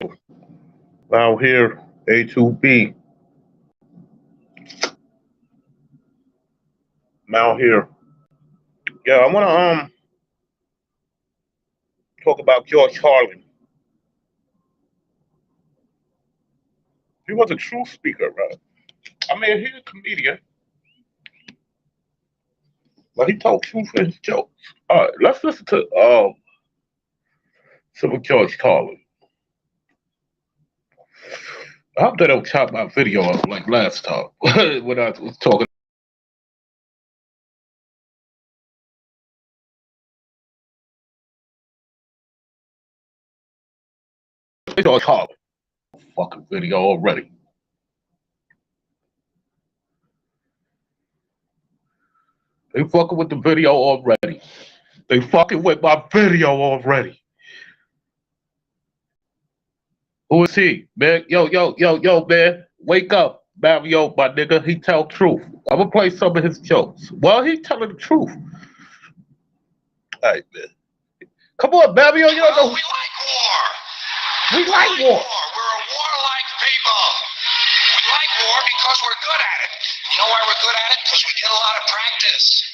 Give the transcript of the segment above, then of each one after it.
Out here, A2B. I'm out here. Yeah, I wanna talk about George Carlin. He was a true speaker, right? I mean, he's a comedian, but he told truth in his jokes. All right, let's listen to some of George Carlin. I hope they don't chop my video up like last time when I was talking. George Carlin. Fucking video already. They fucking with the video already. They fucking with my video already. Who is he, man? Yo, man. Wake up, Mario, my nigga. He tell truth. I'm gonna play some of his jokes. Well, he telling the truth. All right, man. Come on, Mario. You don't know. We like war. We like war. We're a warlike people. We like war because we're good at it. You know why we're good at it? Because we get a lot of practice.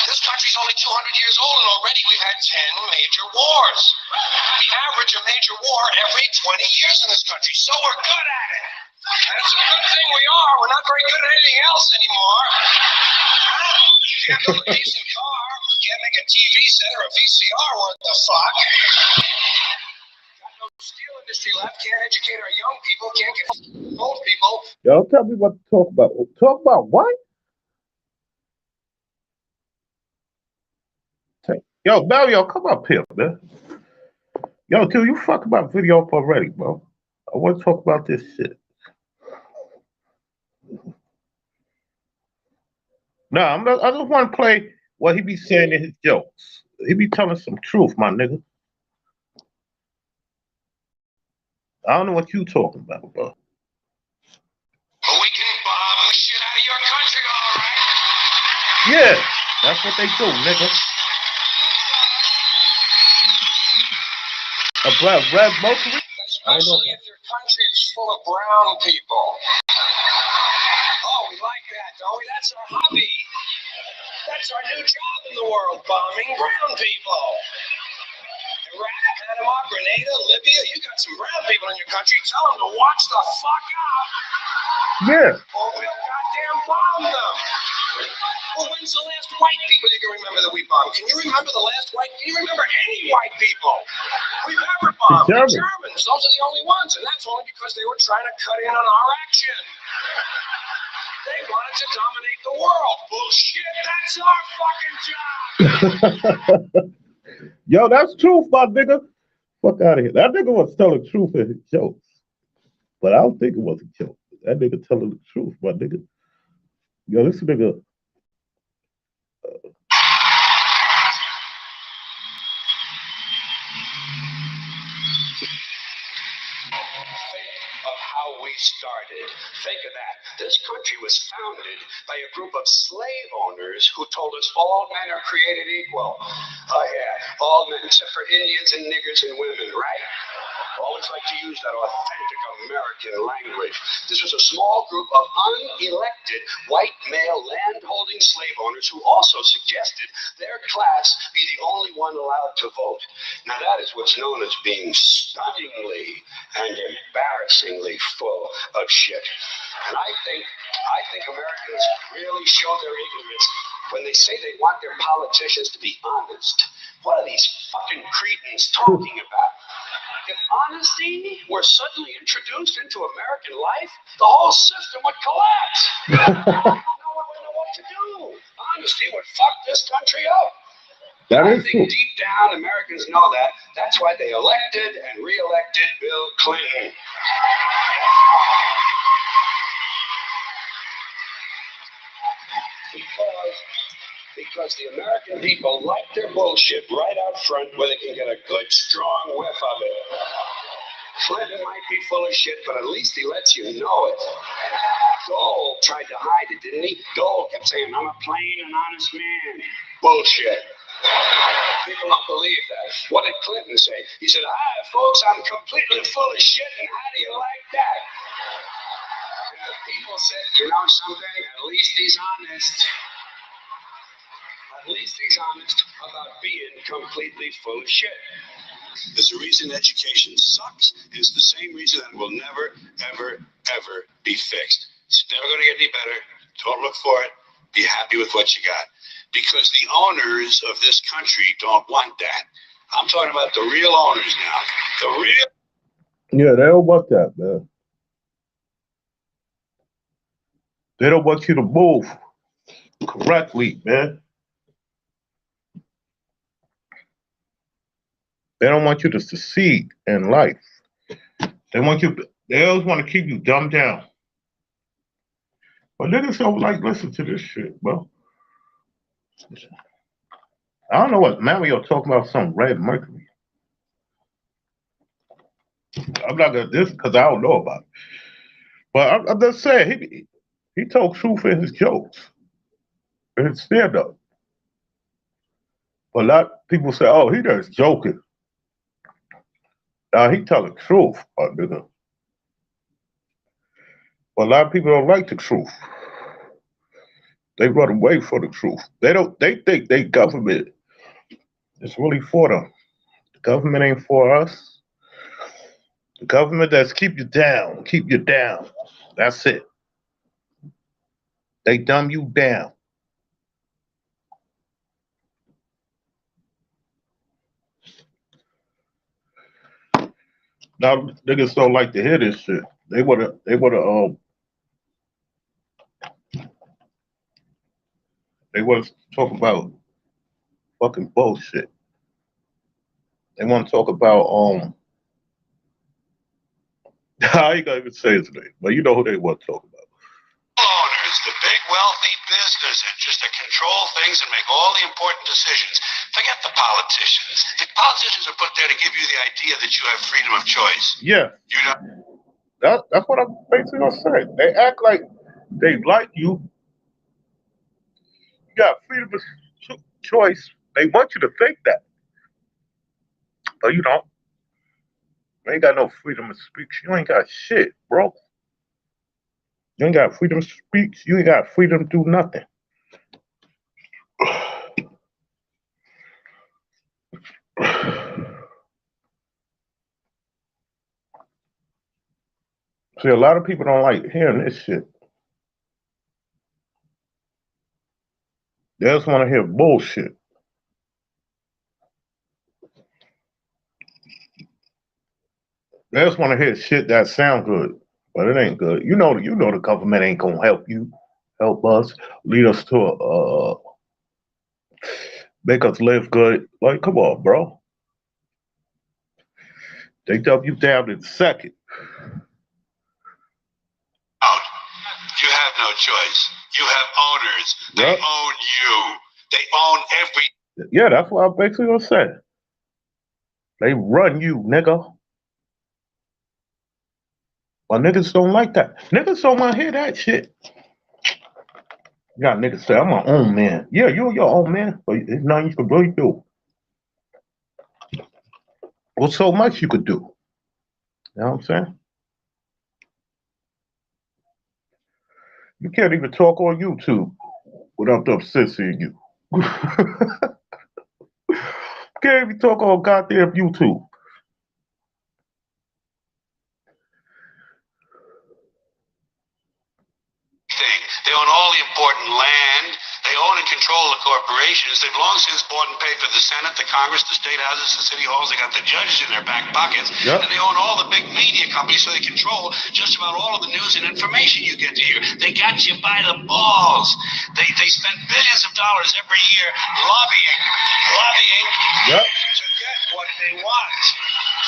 This country's only 200 years old, and already we've had 10 major wars. We average a major war every 20 years in this country, so we're good at it. And it's a good thing we are. We're not very good at anything else anymore. You can't build a decent car. You can't make a TV set or a VCR worth the fuck. Got no steel industry left. Can't educate our young people. Can't get old people. Y'all tell me what to talk about. Talk about what? Yo, Mario, come up here, man. Yo, dude, you fuck about video up already, bro. I want to talk about this shit. No, I'm not, I just want to play what he be saying in his jokes. He be telling some truth, my nigga. I don't know what you talking about, bro. But we can bomb the shit out of your country, all right? Yeah, that's what they do, nigga. A black red mostly? Especially if your country is full of brown people. Oh, we like that, don't we? That's our hobby. That's our new job in the world, bombing brown people. Iraq, Panama, Grenada, Libya, you got some brown people in your country. Tell them to watch the fuck out. Yeah. Or we'll goddamn bomb them. Well, when's the last white people you can remember that we bombed? Can you remember the last white? Can you remember any white people we've ever bombed? The Germans. Those are the only ones, and that's only because they were trying to cut in on our action. They wanted to dominate the world. Bullshit, that's our fucking job. Yo, that's truth, my nigga. Fuck out of here. That nigga was telling truth in his jokes. But I don't think it was a joke. That nigga telling the truth, my nigga. Yo, this nigga. Of how we started. Think of that. This country was founded by a group of slave owners who told us all men are created equal. Oh yeah, all men except for Indians and niggers and women, right? Always like to use that authentic American language. This was a small group of unelected white male land-holding slave owners who also suggested their class be the only one allowed to vote. Now that is what's known as being stunningly and embarrassingly full of shit. And I think Americans really show their ignorance when they say they want their politicians to be honest. What are these fucking cretins talking about? If honesty were suddenly introduced into American life, the whole system would collapse. No one would know what to do. Honesty would fuck this country up. I think deep down Americans know that. That's why they elected and re-elected Bill Clinton. Because the American people like their bullshit right out front where they can get a good, strong whiff of it. Clinton might be full of shit, but at least he lets you know it. Dole tried to hide it, didn't he? Dole kept saying, I'm a plain and honest man. Bullshit. People don't believe that. What did Clinton say? He said, "Hi, folks, I'm completely full of shit, and how do you like that?" And the people said, "You know something? At least he's honest. At least he's honest about being completely full of shit." There's a reason education sucks. It's the same reason that it will never, ever, ever be fixed. It's never going to get any better. Don't look for it. Be happy with what you got. Because the owners of this country don't want that. I'm talking about the real owners now. The real. Yeah, they don't want that, man. They don't want you to move correctly, man. They don't want you to succeed in life. They want you. They always want to keep you dumbed down. But niggas don't like listen to this shit, bro. I don't know what Mario talking about. Some red mercury. I'm not gonna this because I don't know about it. But I'm just saying he told truth in his jokes, in his stand up. But a lot of people say, "Oh, he just joking." Now he telling truth, nigga. But a lot of people don't like the truth. They run away from the truth. They don't. They think they government is really for them. The government ain't for us. The government that's keep you down, keep you down. That's it. They dumb you down. Now niggas don't like to hear this shit. They wanna talk about fucking bullshit. They wanna talk about I ain't gonna even say his name, but you know who they want to talk about. Owners, the big wealthy business interests that control things and make all the important decisions. Forget the politicians. The politicians are put there to give you the idea that you have freedom of choice. Yeah. You know. That's what I'm basically gonna say. They act like they like you. You got freedom of choice. They want you to think that, but you don't. You ain't got no freedom of speech. You ain't got shit, bro. You ain't got freedom of speech. You ain't got freedom to do nothing. See, a lot of people don't like hearing this shit. They just want to hear bullshit. They just want to hear shit that sound good, but it ain't good. You know the government ain't gonna help us, lead us to make us live good. Like, come on, bro. They dump you down in a second. You have no choice. You have owners. They own you. They own every. Yeah, that's what I'm basically gonna say. They run you, nigga. But niggas don't like that. Niggas don't want to hear that shit. You got niggas say, I'm my own man. Yeah, you're your own man, but there's nothing you can really do. Well, so much you could do. You know what I'm saying? You can't even talk on YouTube without them censoring you. Can't even talk on goddamn YouTube. They own all the important land. They own and control the corporations. They've long since bought and paid for the Senate, the Congress, the state houses, the city halls. They got the judges in their back pockets. Yep. And they own all the big media companies, so they control just about all of the news and information you get to hear. They got you by the balls. They spend billions of dollars every year lobbying Yep. to get what they want.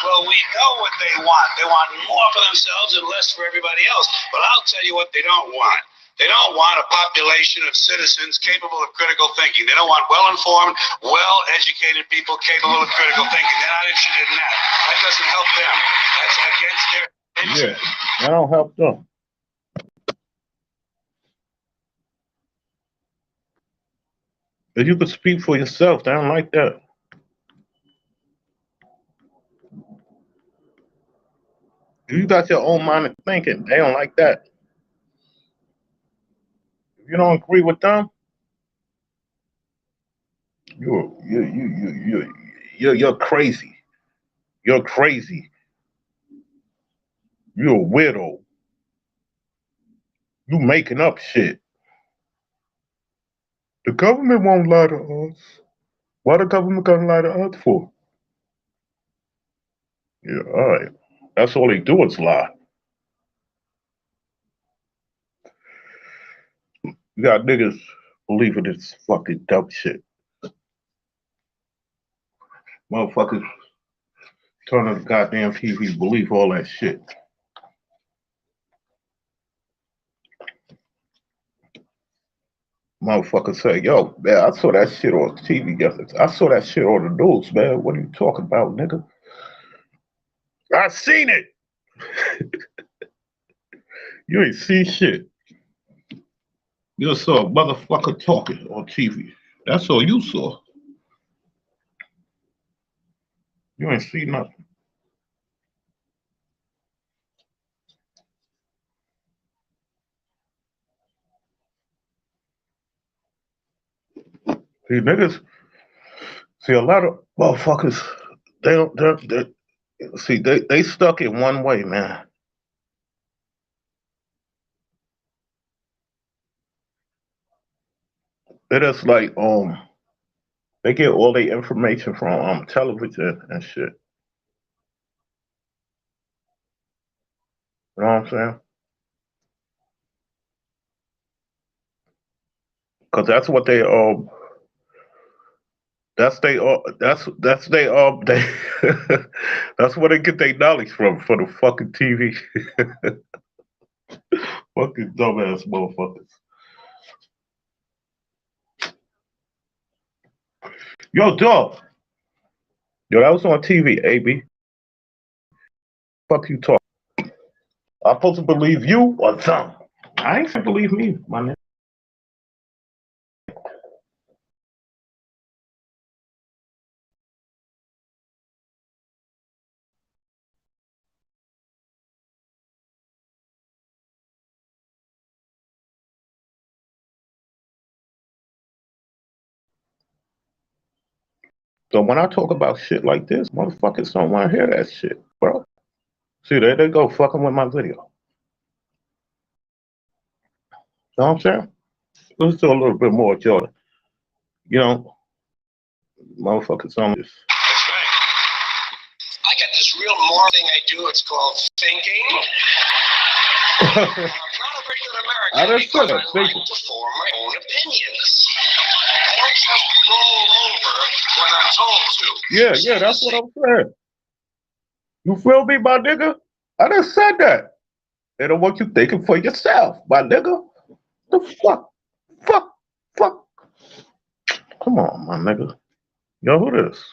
Well, we know what they want. They want more for themselves and less for everybody else. But I'll tell you what they don't want. They don't want a population of citizens capable of critical thinking. They don't want well-informed, well-educated people capable of critical thinking. They're not interested in that. That doesn't help them. That's against their interest. Yeah, that don't help them. If you could speak for yourself, they don't like that. If you got your own mind of thinking, they don't like that. If you don't agree with them, you're you you you you you're crazy. You're crazy. You're a widow. You making up shit. The government won't lie to us. Why the government gonna lie to us for? Yeah, all right. That's all they do is lie. You got niggas believing this fucking dumb shit. Motherfuckers turn on the goddamn TV, believe all that shit. Motherfuckers say, yo, man, I saw that shit on TV yesterday. I saw that shit on the news, man. What are you talking about, nigga? I seen it. You ain't see shit. You just saw a motherfucker talking on TV. That's all you saw. You ain't see nothing. See, niggas, see, a lot of motherfuckers, they don't, see, they stuck in one way, man. It is like, they get all their information from television and shit. You know what I'm saying? Because that's what they that's where they get their knowledge from for the fucking TV. Fucking dumbass motherfuckers. Yo, dog. Yo, that was on TV, AB. Fuck you talk. I'm supposed to believe you or them? I ain't supposed to believe me, my nigga. So when I talk about shit like this, motherfuckers don't want to hear that shit, bro. See, there they go fucking with my video. You know what I'm saying? Let's do a little bit more, Jordan. You know, motherfuckers on this. That's right. I got this real moral thing I do. It's called thinking. I'm not a regular American I didn't say because that. I like to form my own opinions. I don't just roll over when I'm told to. Yeah, that's what I'm saying. You feel me, my nigga? I done said that. They don't want you thinking for yourself, my nigga. The fuck? Fuck. Come on, my nigga. Yo, who this?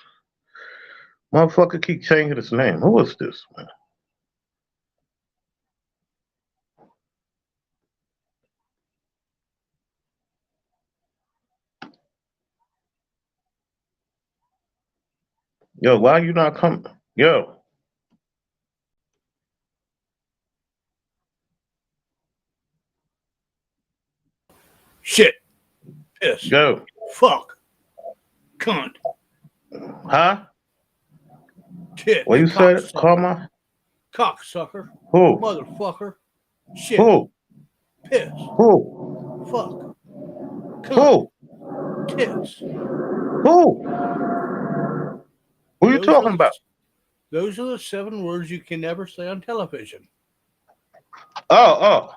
Motherfucker keep changing his name. Who is this, man? Yo, why you not coming? Yo. Shit. Piss. Yo. Fuck. Cunt. Huh? Tit. What you said? Karma? Cocksucker. Who? Motherfucker. Shit. Who? Piss. Who? Fuck. Cunt. Who? Tits. Who? Who you talking about? Those are the 7 words you can never say on television. Oh.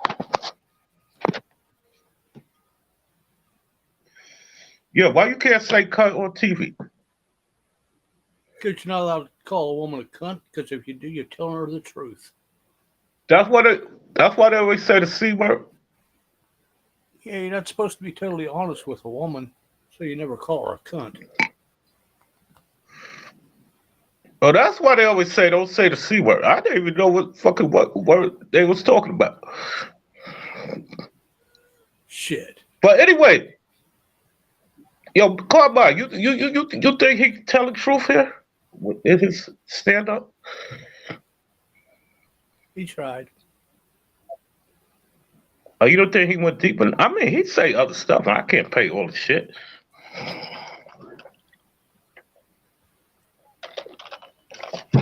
Yeah, why you can't say cunt on TV? Because you're not allowed to call a woman a cunt, because if you do, you're telling her the truth. That's why they always say the C word. Yeah, you're not supposed to be totally honest with a woman, so you never call her a cunt. Oh, that's why they always say don't say the C word. I didn't even know what word they was talking about. Shit. But anyway, Yo, Carlin, you think he can tell the truth here in his stand up? He tried. Or you don't think he went deep? I mean, he'd say other stuff. And I can't pay all the shit.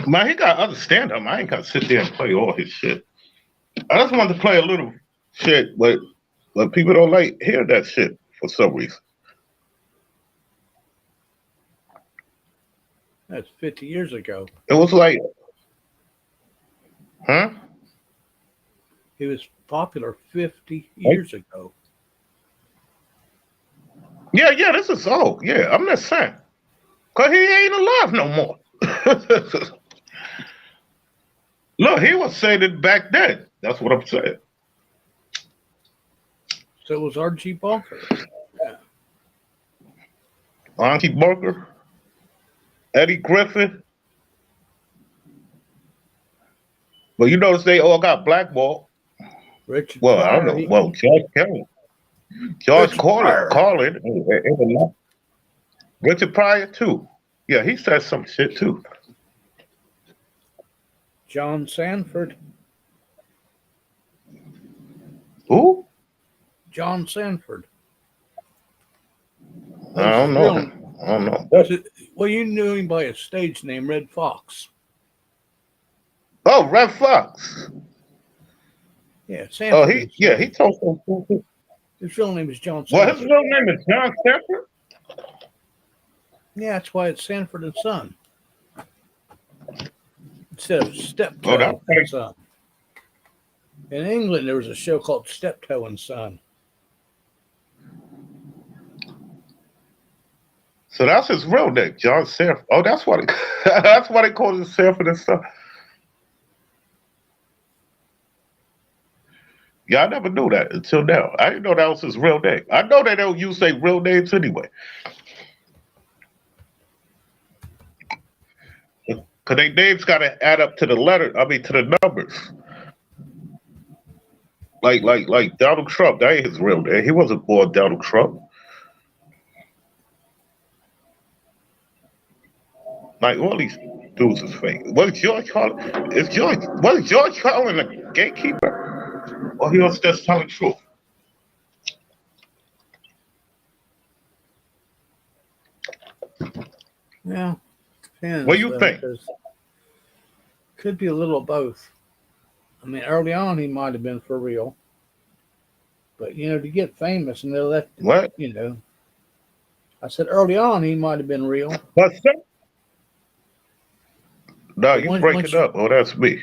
Man, he got other stand up. I ain't got to sit there and play all his shit. I just wanted to play a little shit, but people don't like hear that shit for some reason. That's 50 years ago. It was like, huh? He was popular 50 years ago. Yeah, this is old. Yeah, I'm just saying. Because he ain't alive no more. Look, he was saying it back then. That's what I'm saying. So was R.G. Bunker. Yeah. Archie Bunker, Eddie Griffin. But you notice they all got blackballed. Richard Well, Pryor, I don't know. Well, George Kelly. George Carlin. Richard Pryor, too. Yeah, he said some shit, too. John Sanford. Who? John Sanford. I don't know. I don't know. Well, you knew him by his stage name, Red Fox. Oh, Red Fox. Yeah, Sanford. He told some. His real name is John Well, Sanford. his real name is John Sanford? Yeah, that's why it's Sanford and Son. Instead of Steptoe Oh, and Son. In England, there was a show called Steptoe and Son. So that's his real name, John Sanford. Oh, that's why that's why they call it Sanford and Son. Yeah, I never knew that until now. I didn't know that was his real name. I know they don't use their real names anyway. Because their names got to add up to the to the numbers. Like Donald Trump, that ain't his real name. He wasn't born Donald Trump. Like all these dudes is fake. Was George Carlin a gatekeeper? Or he was just telling the truth? Yeah. Depends, What do you think? Could be a little of both. I mean, early on, he might have been for real. But, to get famous and they let, What? I said early on, he might have been real. What's that? No, you breaking up. Oh, that's me.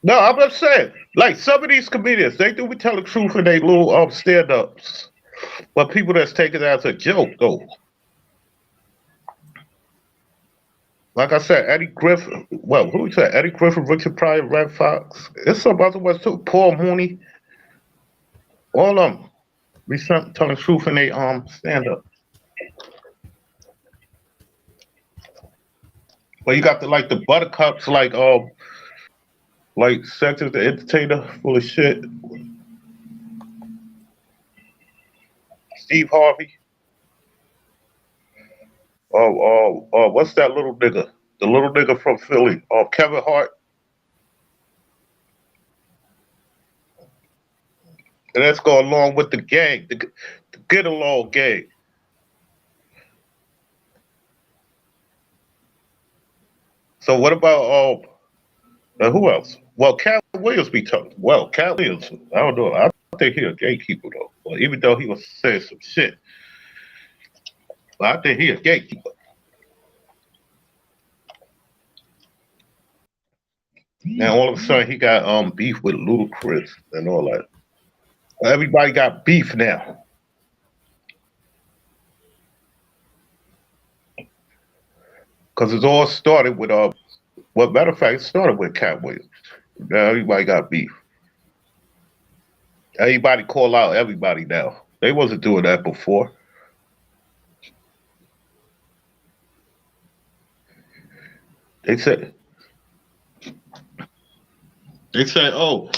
No, I'm just saying, like some of these comedians, they do tell the truth in their little stand-ups. But people that's taking it as a joke, though. Like I said, Eddie Griffin. Well, who said Eddie Griffin, Richard Pryor, Red Fox? There's some other ones too. Paul Mooney. All of them. Be telling the truth in their stand-up. Well, you got the buttercups, like Cedric the Entertainer, full of shit. Steve Harvey. What's that little nigga? The little nigga from Philly. Kevin Hart. And let's go along with the gang, the get along gang. So what about who else? Well, Cat Williams be talking. Well, Cat Williams, I don't know. I think he a gatekeeper though. Well, even though he was saying some shit, but I think he a gatekeeper. Now all of a sudden he got beef with Ludacris and all that. Everybody got beef now. Because it's all started with well, matter of fact, it started with Cat Williams. Now everybody got beef. Everybody call out everybody now. They wasn't doing that before. They said, oh,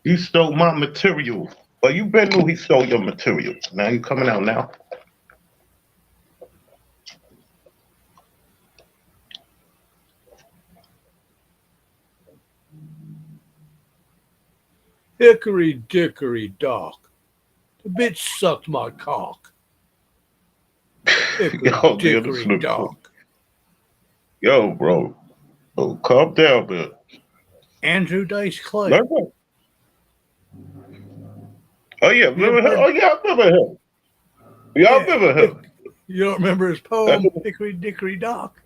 he stole my material. But you been knew he stole your material. Now you coming out now. Hickory dickory dock. The bitch sucked my cock. Hickory Yo, man, this dickory nigga. dock. Yo, bro. Oh, calm down, man. Andrew Dice Clay. Let go. Oh yeah, remember him? Oh yeah, I remember him. Yeah, I remember him. You don't remember his poem, Hickory Dickory Dock?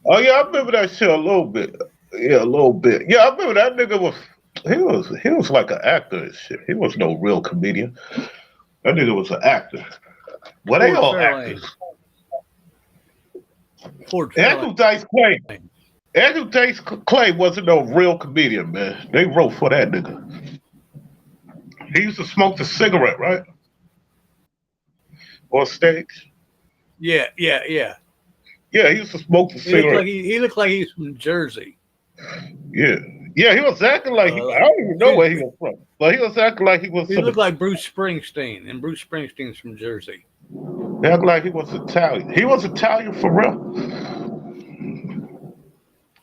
Oh yeah, I remember that shit a little bit. Yeah, a little bit. Yeah, I remember that nigga was like an actor and shit. He was no real comedian. That nigga was an actor. Well, they Ford all Fairlane. actors. Ford Andrew Fairlane. Dice Clay. Andrew Dice Clay wasn't no real comedian, man. They wrote for that nigga. He used to smoke the cigarette, right? On stage. Yeah. Yeah, he used to smoke the cigarette. He looked like he's from Jersey. Yeah. Yeah, he was acting like I don't even know where he was from. But he was acting like he was He looked like Bruce Springsteen, and Bruce Springsteen's from Jersey. He acted like he was Italian. He was Italian for real.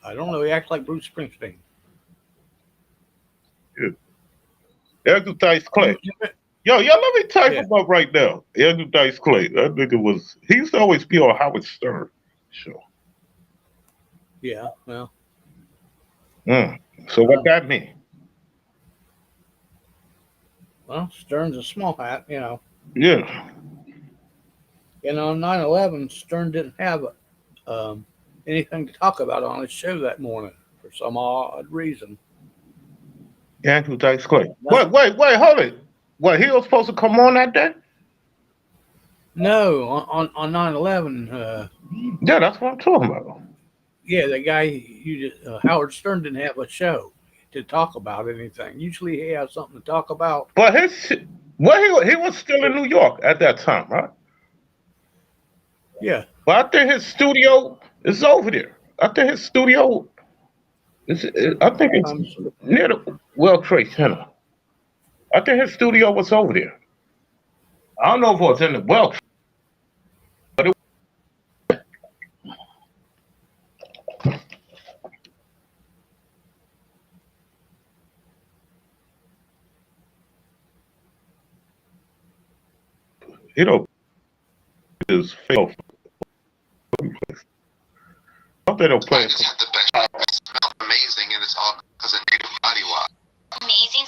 I don't know. He acts like Bruce Springsteen. Yeah. Andrew Dice Clay. Yo, let me type him up right now. Andrew Dice Clay. That nigga he used to always be on Howard Stern show. Yeah, well. So what that mean? Well, Stern's a small hat, you know. Yeah. And on 9/11, Stern didn't have anything to talk about on his show that morning for some odd reason. Andrew Dice Clay. Wait, hold it. What, he was supposed to come on that day? No, on 9/11. Yeah, that's what I'm talking about. Yeah, the guy Howard Stern didn't have a show to talk about anything. Usually he has something to talk about. But he was still in New York at that time, right? Yeah. But I think his studio is over there. I think his studio it's near the World Trade Center. I think his studio was over there. I don't know if it was in the World Trade, but is fail. I hope they don't play it. It smells amazing, and it's all because of native body wash. Amazing.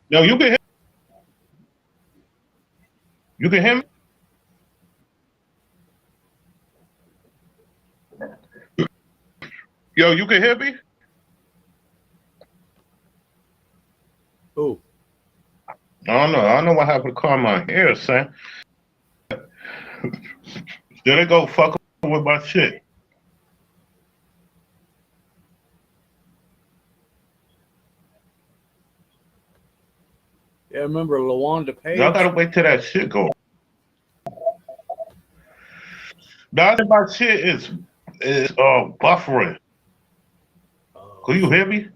Yo, you can hear me? Yo, you can hear me? Oh. I don't know what happened to Carlin here, son. There they go fucking with my shit. Yeah, I remember LaWanda Page. Y'all gotta wait till that shit go. Now my shit is buffering. Can you hear me?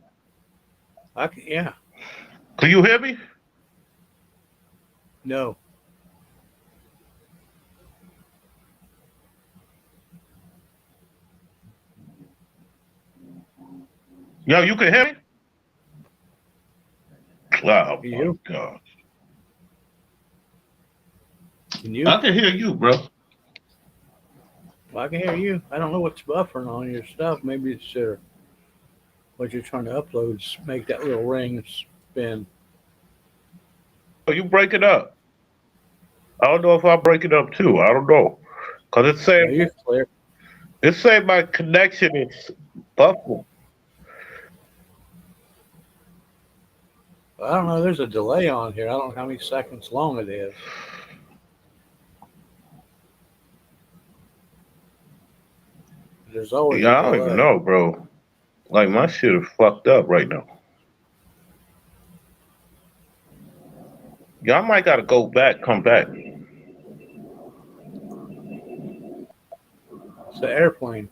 Yeah. Can you hear me? No. Yo, you can hear me? Oh my God. Can you? I can hear you, bro. Well, I can hear you. I don't know what's buffering on your stuff. Maybe it's what you're trying to upload. Make that little ring spin. Oh, you break it up. I don't know if I break it up too. I don't know. Cause it's saying you're clear. It's saying my connection is buffering. I don't know. There's a delay on here. I don't know how many seconds long it is. There's always Yeah, a I don't even delay. know, bro. Like my shit is fucked up right now. Yeah, I might gotta go back, come back. It's the airplane.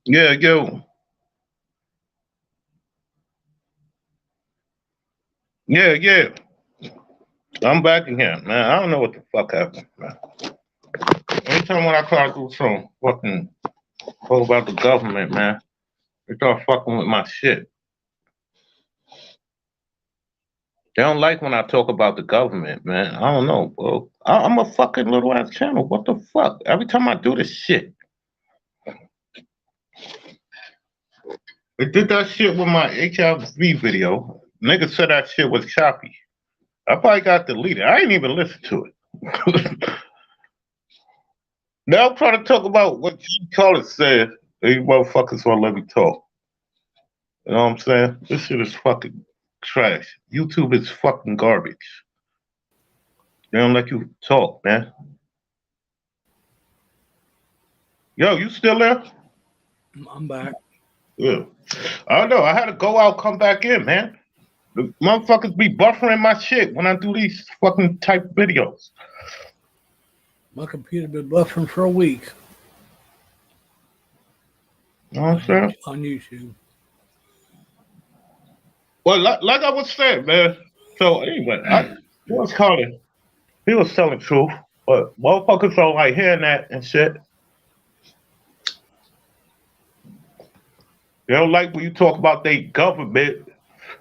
Yeah, yo. Yeah, yeah. I'm back again, man. I don't know what the fuck happened, man. Anytime when I try to do some fucking talk about the government, man, they start fucking with my shit. They don't like when I talk about the government, man. I don't know, bro. I'm a fucking little ass channel. What the fuck? Every time I do this shit, they did that shit with my HIV video. Nigga said that shit was choppy. I probably got deleted. I ain't even listen to it. Now I'm trying to talk about what G. Carlin said. These motherfuckers won't let me talk. You know what I'm saying? This shit is fucking trash. YouTube is fucking garbage. They don't let you talk, man. Yo, you still there? I'm back. Yeah. I don't know. I had to go out, come back in, man. The motherfuckers be buffering my shit when I do these fucking type videos. My computer been buffering for a week You know what I'm saying? on YouTube. Well, like I was saying, man. So anyway, he was calling. He was telling the truth, but motherfuckers don't like hearing that and shit. They don't like when you talk about their government.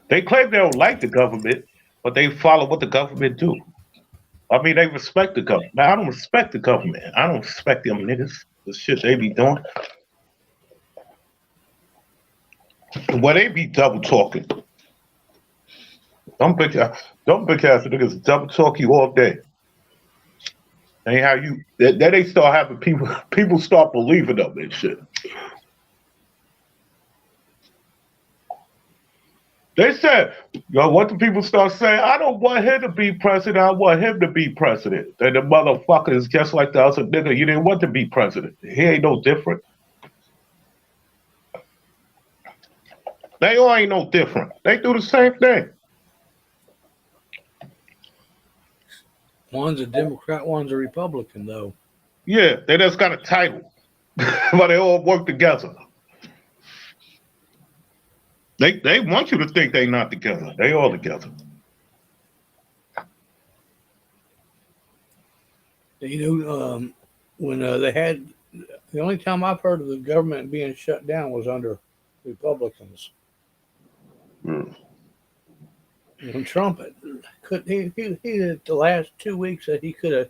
They claim they don't like the government, but they follow what the government do. I mean, they respect the government. Man, I don't respect the government. I don't respect them niggas. The shit they be doing. Well, they be double talking. Them big, them big ass niggas double talk you all day. Ain't how you. Then they start having people start believing them and shit. They said, yo, what the people start saying? I don't want him to be president. I want him to be president. And the motherfucker is just like the other nigga. You didn't want to be president. He ain't no different. They all ain't no different. They do the same thing. One's a Democrat, one's a Republican, though. Yeah, they just got a title. But they all work together. They want you to think they not together. They all together. You know, when they had the only time I've heard of the government being shut down was under Republicans. Mm. When Trump could he the last 2 weeks that he could have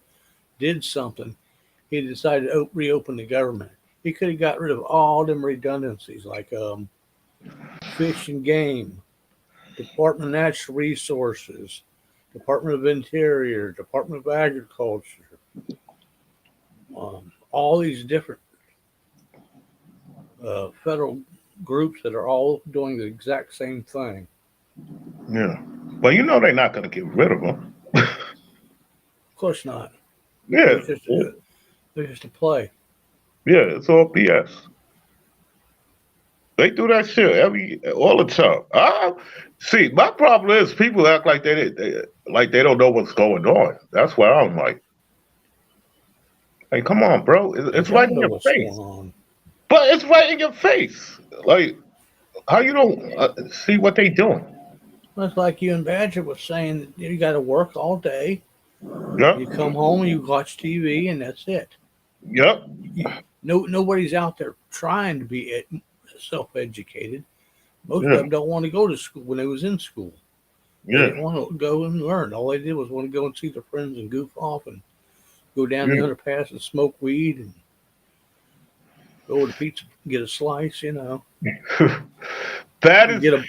did something, he decided to reopen the government. He could have got rid of all them redundancies like Fish and Game, Department of Natural Resources, Department of Interior, Department of Agriculture, all these different federal groups that are all doing the exact same thing. Yeah. But you know they're not going to get rid of them. Of course not. Yeah. They're just a play. Yeah, it's all BS. They do that shit all the time. See, my problem is people act like they don't know what's going on. That's why I'm like, hey, come on, bro. It's right in your face. But it's right in your face. Like, how you don't see what they doing? That's like you and Badger was saying. You got to work all day. Yep. You come home, you watch TV, and that's it. Yep. Nobody's out there trying to be self-educated. Most Yeah. of them don't want to go to school when they was in school. They Yeah. didn't want to go and learn. All they did was want to go and see their friends and goof off and go down the underpass and smoke weed and go to pizza, get a slice, you know. Bad is good.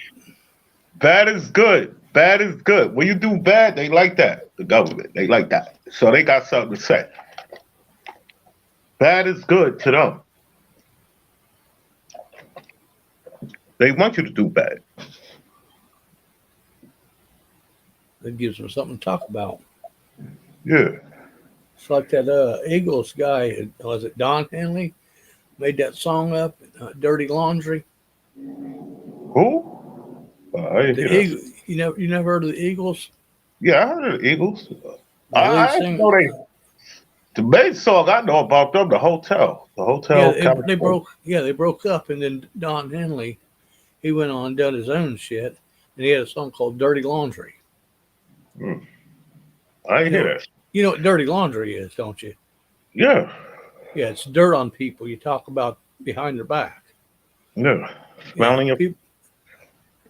Bad is good. When you do bad, they like that. The government, they like that. So they got something to say. Bad is good to them. They want you to do bad. It gives them something to talk about. Yeah. It's like that Eagles guy, was it Don Henley? Made that song up, Dirty Laundry. Who? I didn't hear that. You never heard of the Eagles? Yeah, I heard of the Eagles. The I know the main song I know about them, the Hotel. The Hotel. Yeah, they broke up, and then Don Henley, he went on and done his own shit, and he had a song called Dirty Laundry. I didn't hear that. You know what Dirty Laundry is, don't you? Yeah. Yeah, it's dirt on people. You talk about behind their back. Yeah. Smelling your people.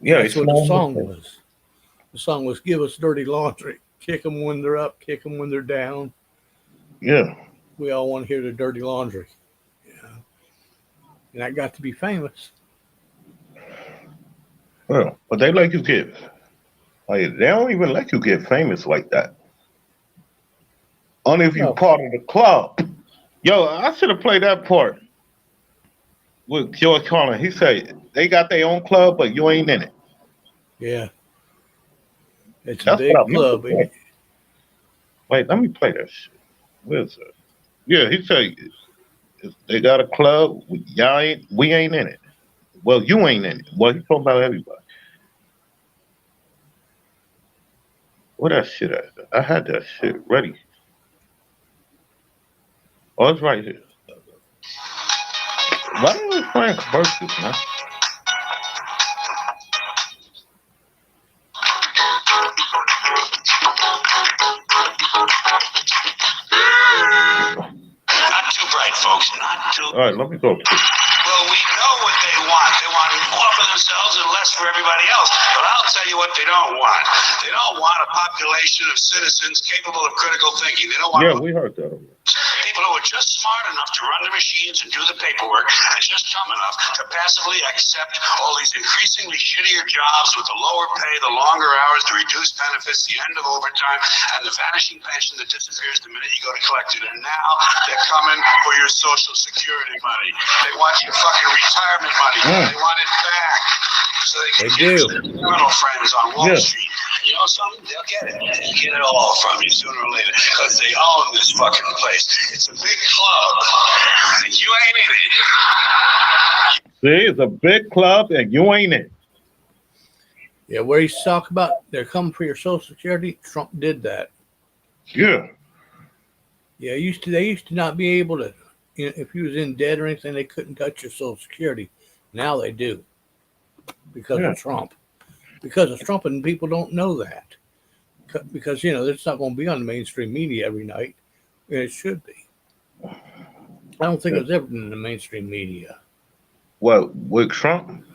Yeah, that's what the song was. The song was "Give Us Dirty Laundry, kick them when they're up, kick them when they're down." Yeah. We all want to hear the dirty laundry. Yeah. And I got to be famous. Well, but they let you get, they don't even let you get famous like that. Only if you're part of the club. Yo, I should have played that part with George Carlin. He said they got their own club, but you ain't in it. Yeah. It's a big club. Wait, let me play that shit. Where's it? Yeah, he said they got a club. We ain't in it. Well, you ain't in it. Well, he's talking about everybody. Where that shit at? I had that shit ready. Oh, it's right here. Why are we playing commercials, man? Not too bright, folks. Not too. All right, let me go. Well, we know what they want. They want more for themselves and less for everybody else. But I'll tell you what they don't want. They don't want a population of citizens capable of critical thinking. They don't want we heard that. people who are just smart enough to run the machines and do the paperwork and just dumb enough to passively accept all these increasingly shittier jobs with the lower pay, the longer hours, the reduced benefits, the end of overtime, and the vanishing pension that disappears the minute you go to collect it. And now they're coming for your Social Security money. They want your fucking retirement money. They want it back. So they They can do. get their criminal friends on Wall Yeah. Street. You know something? They'll get it. They'll get it all from you sooner or later because they own this fucking place. It's a big club. You ain't in it. See, it's a big club and you ain't it. Yeah, where he's talking about they're coming for your Social Security. Trump did that. Yeah. Yeah, they used to not be able to, you know, if you was in debt or anything, they couldn't touch your Social Security. Now they do because Yeah. of Trump. Because of Trump, and people don't know that because you know it's not going to be on the mainstream media every night, and it should be. I don't think Yeah. it's ever been in the mainstream media. What, with Trump?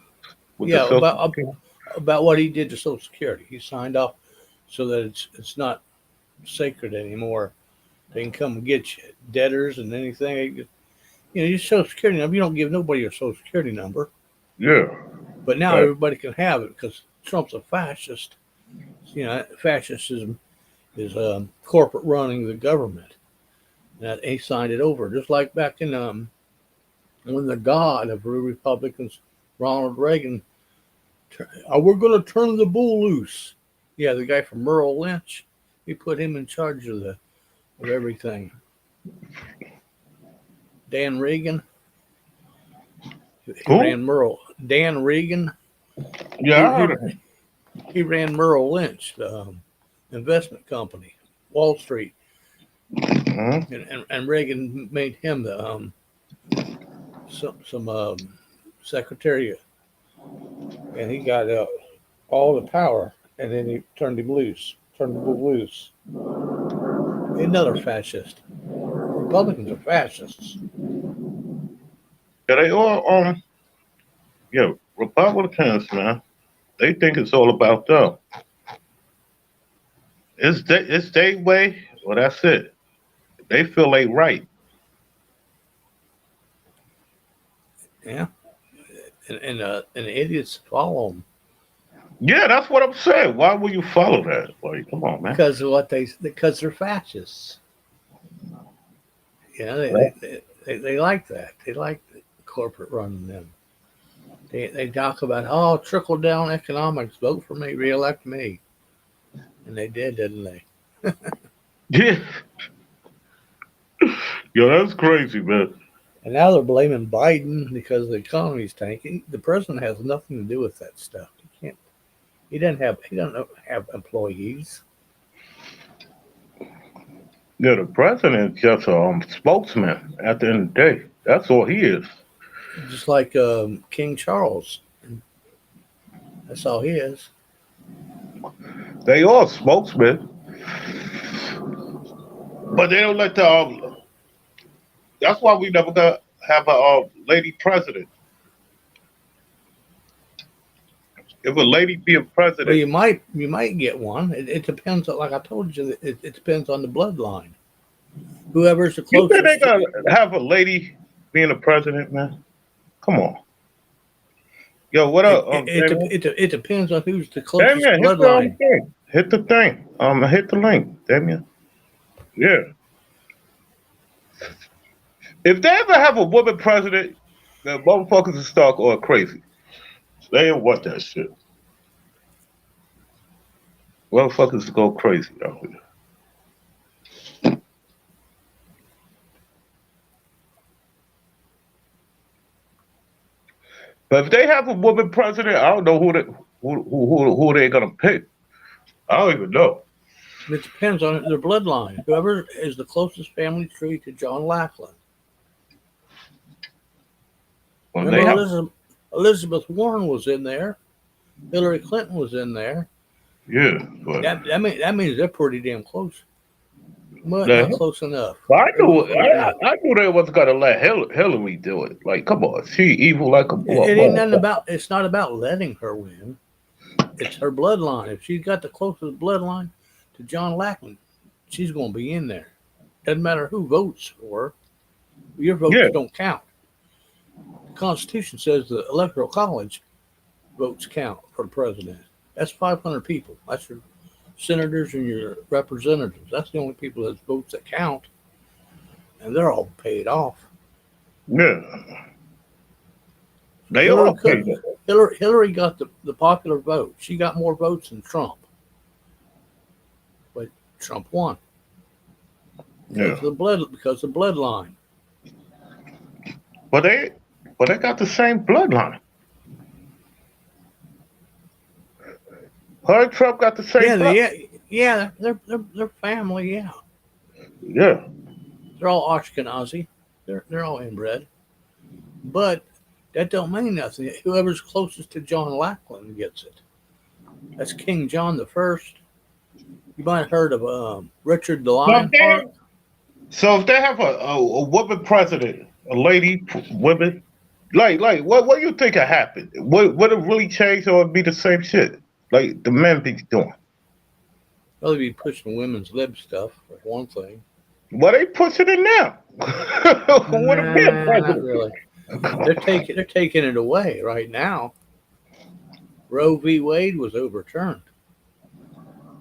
With the Yeah, Social Security? about what he did to Social Security. He signed off so that it's not sacred anymore. They can come and get you, debtors and anything. You know, your Social Security number. You don't give nobody your Social Security number, Yeah. but now Right. everybody can have it because Trump's a fascist. You know, fascism is corporate running the government. And he signed it over, just like back in when the god of the Republicans, Ronald Reagan, we're going to turn the bull loose. Yeah, the guy from Merrill Lynch, he put him in charge of everything. Dan Reagan, he Who? ran Merrill. Dan Reagan, Yeah, I he, heard of him. he ran Merrill Lynch, the investment company, Wall Street, Mhm. and Reagan made him the some secretary, and he got all the power, and then he turned him loose, turned the bull loose. Another fascist. Republicans are fascists. Yeah, they all yeah, Republicans, man. They think it's all about them. It's their way. Well, that's it. They feel they right. Yeah, and idiots follow them Yeah, that's what I'm saying. Why would you follow that? Like, come on, man. because they're fascists. You know, Right. they like that. They like the corporate running them. They talk about trickle down economics. Vote for me, reelect me, and they did, didn't they? Yeah. Yo, that's crazy, man. And now they're blaming Biden because the economy's tanking. The president has nothing to do with that stuff. He can't. He doesn't have employees. Yeah, the president is just a spokesman at the end of the day. That's all he is. Just like King Charles. That's all he is. They all spokesmen, but they don't let the. That's why we never got have a lady president. If a lady be a Well, president, you might get one. It depends. Like I told you, it depends on the bloodline. Whoever's the you think they closest. gonna have a lady being a president, man? Come on, yo, what up, Damien? It depends on who's the closest Damien, hit the bloodline. thing. Hit the thing. Hit the link, Damien. Yeah. If they ever have a woman president, the motherfuckers will start going crazy. They don't want that shit. Motherfuckers go crazy out here. But if they have a woman president, I don't know who they gonna pick. I don't even know. It depends on their bloodline. Whoever is the closest family tree to John Lackland. When they Remember, have, Elizabeth Warren was in there. Hillary Clinton was in there. yeah, but That means they're pretty damn close, but not the, close enough. I They knew won't let I, I knew they was gonna let Hillary do it. Like, come on, she evil like a it ain't nothing motherfucker. about. It's not about letting her win. It's her bloodline. If she's got the closest bloodline to John Lackland, she's going to be in there. Doesn't matter who votes for her. Your votes Yeah, don't count. The Constitution says the Electoral College votes count for the president. That's 500 people. That's your senators and your representatives. That's the only people that votes that count, and they're all paid off. yeah. They Hillary all could. paid it. Hillary got the popular vote. She got more votes than Trump, but Trump won because Yeah. of the bloodline. But they got the same bloodline. Her and Trump got the same Yeah, blood. they're family. Yeah, Yeah. they're all Ashkenazi. They're all inbred, but that don't mean nothing. Whoever's closest to John Lackland gets it. That's King John the First. You might have heard of Richard the So if Lionheart. they have a woman president, a lady women, like what do you think would happen? Would it really change or be the same shit? Like the men be doing? Well, they'd be pushing women's lib stuff for one thing. Well, they pushing it now. What a man Nah, not president. really. They're taking it away right now. Roe v. Wade was overturned.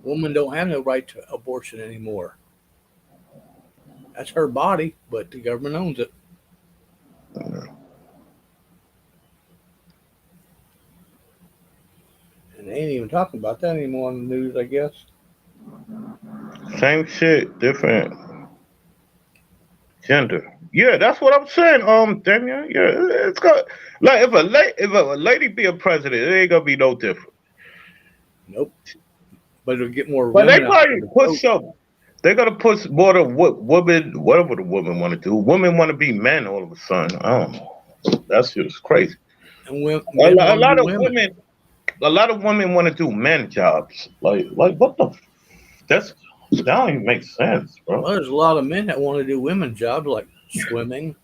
Women don't have no right to abortion anymore. That's her body, but the government owns it. And they ain't even talking about that anymore on the news, I guess. Same shit, different gender. Yeah, that's what I'm saying. Daniel. Yeah, it's got like if a lady be a president, it ain't gonna be no different. Nope. But it'll get more But they women out probably there to put vote. some. They're gonna put more of what women, whatever the women want to do. Women want to be men all of a sudden. I don't know. That shit is crazy. And men A want to lot be of women. women, a lot of women want to do men jobs. Like what the? That don't even make sense, bro. Well, there's a lot of men that want to do women jobs like swimming.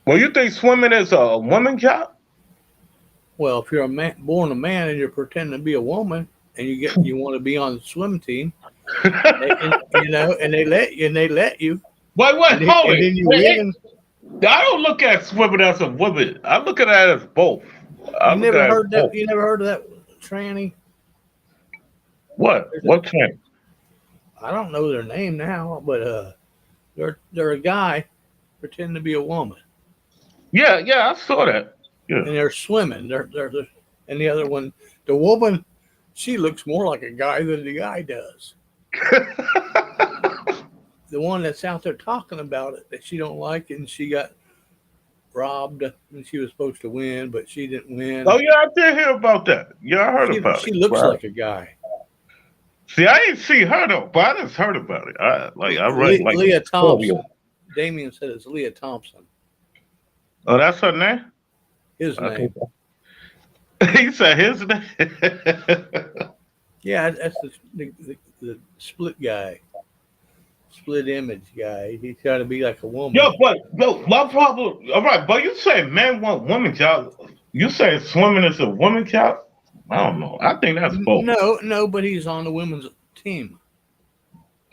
Well, you think swimming is a woman job? Well, if you're a man, born a man and you're pretending to be a woman, and you want to be on the swim team, and they let you, Wait, and hold it. then you Wait, win. I don't look at swimming as a woman. I look at it as both. I You look never at it as heard that? both. You never heard of that tranny? What? What time? I don't know their name now, but they're a guy pretending to be a woman, Yeah, I saw that. and Yeah. they're swimming. And the other one, the woman, she looks more like a guy than the guy does. The one that's out there talking about it that she don't like, and she got robbed, and she was supposed to win, but she didn't win. Oh yeah, I did hear about that. Yeah, I heard about She it. looks Right. like a guy. See, I didn't see her though, but I just heard about it. I read like Leah story. Thompson. Damien said it's Leah Thompson. Oh, that's her name. His name. He said his name. Yeah, that's the split guy. Split image guy. He's trying to be like a woman. Yo, my problem. All right, but you say men want women job. You say swimming is a woman job. I don't know. I think that's both. No, but he's on the women's team.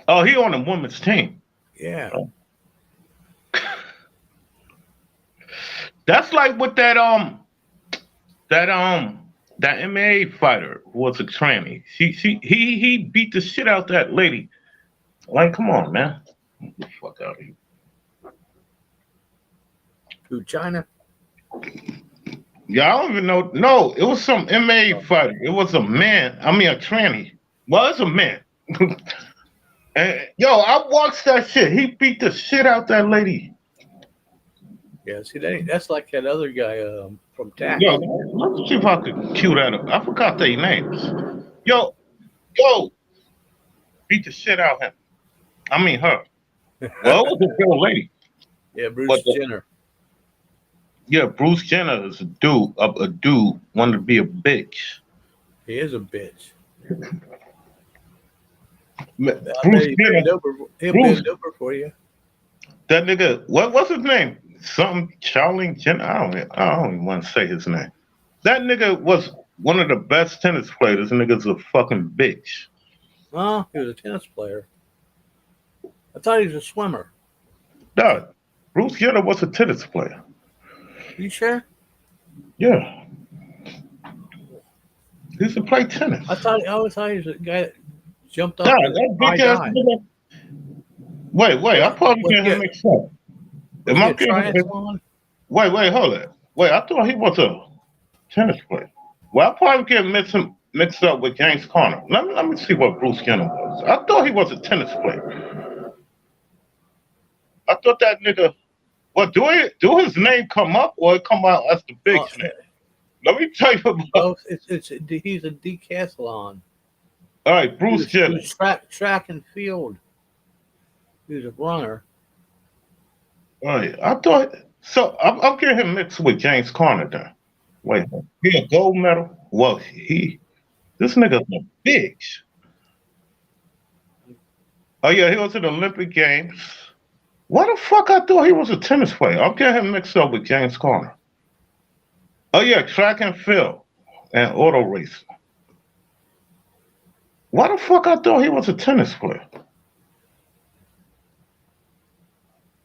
Oh, he on the women's team. Yeah. That's like with that MMA fighter who was a tranny. He beat the shit out that lady. Like, come on, man. Get the fuck out of here. To China. Yeah, I don't even know. No, it was some MMA fighter. It was a man. I mean, a tranny. Well, it's a man. And, yo, I watched that shit. He beat the shit out that lady. Yeah, see, that's like that other guy from Tax. Yo, let's see if I could cue that up. I forgot their names. Yo, beat the shit out of him. I mean, her. Well, it was a real lady. Yeah, Bruce Jenner. Yeah, Bruce Jenner is a dude. A dude wanted to be a bitch. He is a bitch. Bruce He'll Jenner. bend over for you. That nigga. What's his name? Something Carlin Jenner. I don't even want to say his name. That nigga was one of the best tennis players. This nigga's a fucking bitch. Oh, he was a tennis player. I thought he was a swimmer. Dog, Bruce Jenner was a tennis player. You sure? Yeah. He used to play tennis. I always thought he was a guy that jumped off. Dog, that big ass nigga. Wait, I probably can't make sense. Am I triathlon? Wait, hold it. Wait, I thought he was a tennis player. Well, I probably get mixed up with James Conner. Let me see what Bruce Jenner was. I thought he was a tennis player. I thought that nigga. Well, do his name come up or it come out as the big Uh, name? Let me tell you about. both. He's a decathlon. All right, Bruce He Jenner. was track and field. He was a runner. All right, I thought so. I'm getting him mixed with James Conner then. Wait, he a gold medal? Well, this nigga's a bitch. Oh yeah, he was in the Olympic Games. Why the fuck I thought he was a tennis player? I'm getting him mixed up with James Conner. Oh yeah, track and field and auto racing. Why the fuck I thought he was a tennis player?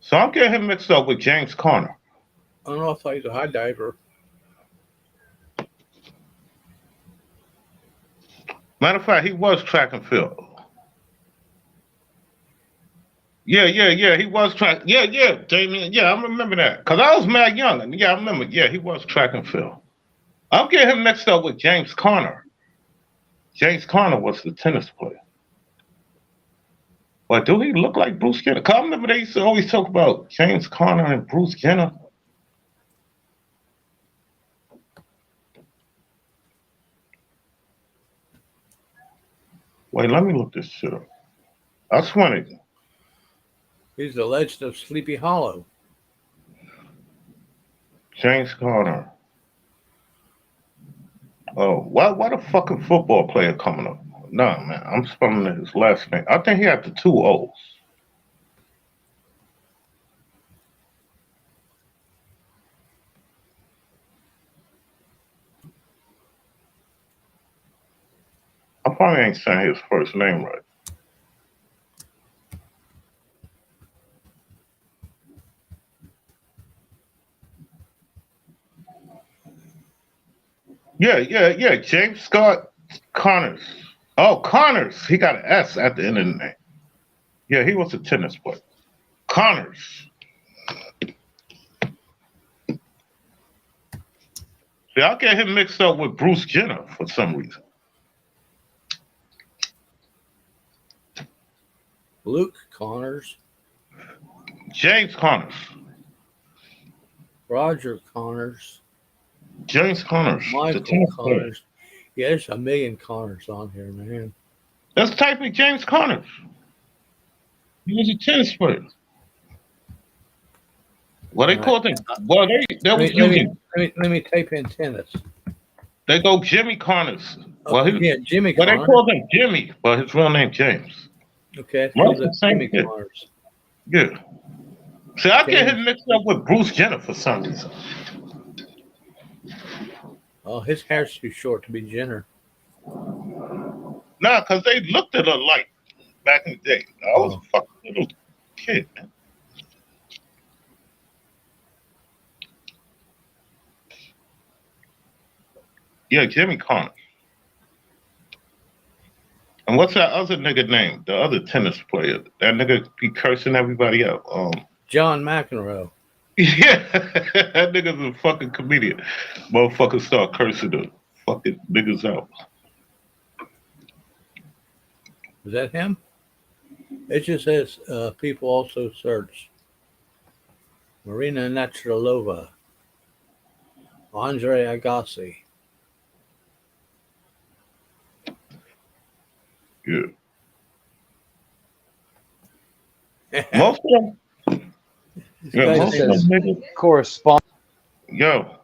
So I'm getting him mixed up with James Conner. I don't know if he's a high diver. Matter of fact, he was track and field. Yeah, he was track. Yeah, Damien. Yeah, I remember that. Because I was mad young. And yeah, I remember. Yeah, he was track and field. I'm getting him mixed up with James Conner. James Conner was the tennis player. But do he look like Bruce Jenner? Because I remember they used to always talk about James Conner and Bruce Jenner. Wait, let me look this shit up. I swear to you. He's the legend of Sleepy Hollow. James Conner. Oh, why the fucking football player coming up? Nah, man, I'm spelling his last name. I think he had the two O's. I probably ain't saying his first name right. Yeah. James Scott Connors. Oh, Connors. He got an S at the end of the name. Yeah, he was a tennis player. Connors. See, I get him mixed up with Bruce Jenner for some reason. Luke Connors. James Connors. Roger Connors. James Connors. The Michael tennis player. Connors. Yeah, there's a million Connors on here, man. Let's type in James Connors. He was a tennis player. Well, they called him. Well, they was using. Let me type in tennis. They go Jimmy Connors. Oh, Well, yeah, Jimmy well, they Connors. called him Jimmy, but his real name James. Okay, Right, so that's same Jimmy shit. Connors. Yeah. See, I get James. him mixed up with Bruce Jenner for some reason. Oh, his hair's too short to be Jenner. Nah, because they looked at alike back in the day. I was a fucking little kid, man. Yeah, Jimmy Connors. And what's that other nigga name? The other tennis player. That nigga be cursing everybody out. John McEnroe. Yeah, that nigga's a fucking comedian. Motherfuckers start cursing the fucking niggas out. Is that him? It just says people also search. Marina Navratilova. Andre Agassi. Yeah. Most of them. Yeah, Guy most of them says, niggas. Correspond. Yo.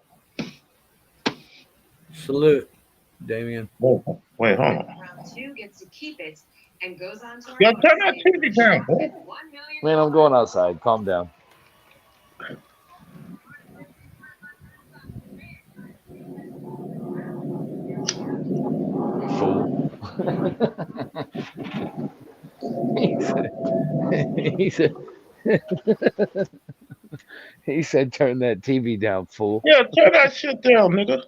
salute, Damien. Wait, hold on. Round two gets to keep it and goes on to our Yo, bonus turn that game TV for a down, shot boy. at $1 million. Man, I'm going outside. Calm down. Fool. he said, he said, turn that TV down, fool. Yeah, turn that shit down, nigga.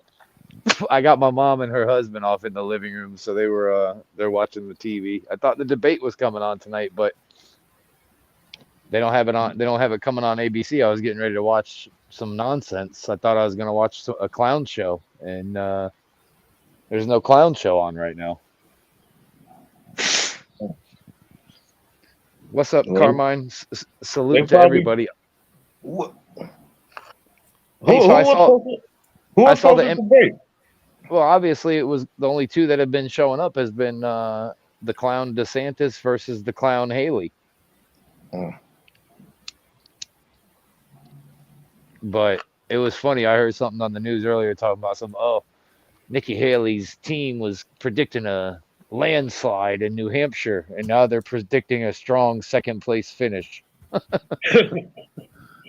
I got my mom and her husband off in the living room, so they're watching the TV. I thought the debate was coming on tonight, but They don't have it on. They don't have it coming on ABC. I was getting ready to watch some nonsense. I thought I was going to watch a clown show, and there's no clown show on right now. What's up, Well, Carmine? they Salute to probably everybody. who Hey, so who I was saw supposed the to debate? well, obviously it was the only two that have been showing up has been the clown DeSantis versus the clown Haley. Oh. But it was funny. I heard something on the news earlier talking about Nikki Haley's team was predicting a landslide in New Hampshire, and now they're predicting a strong second place finish.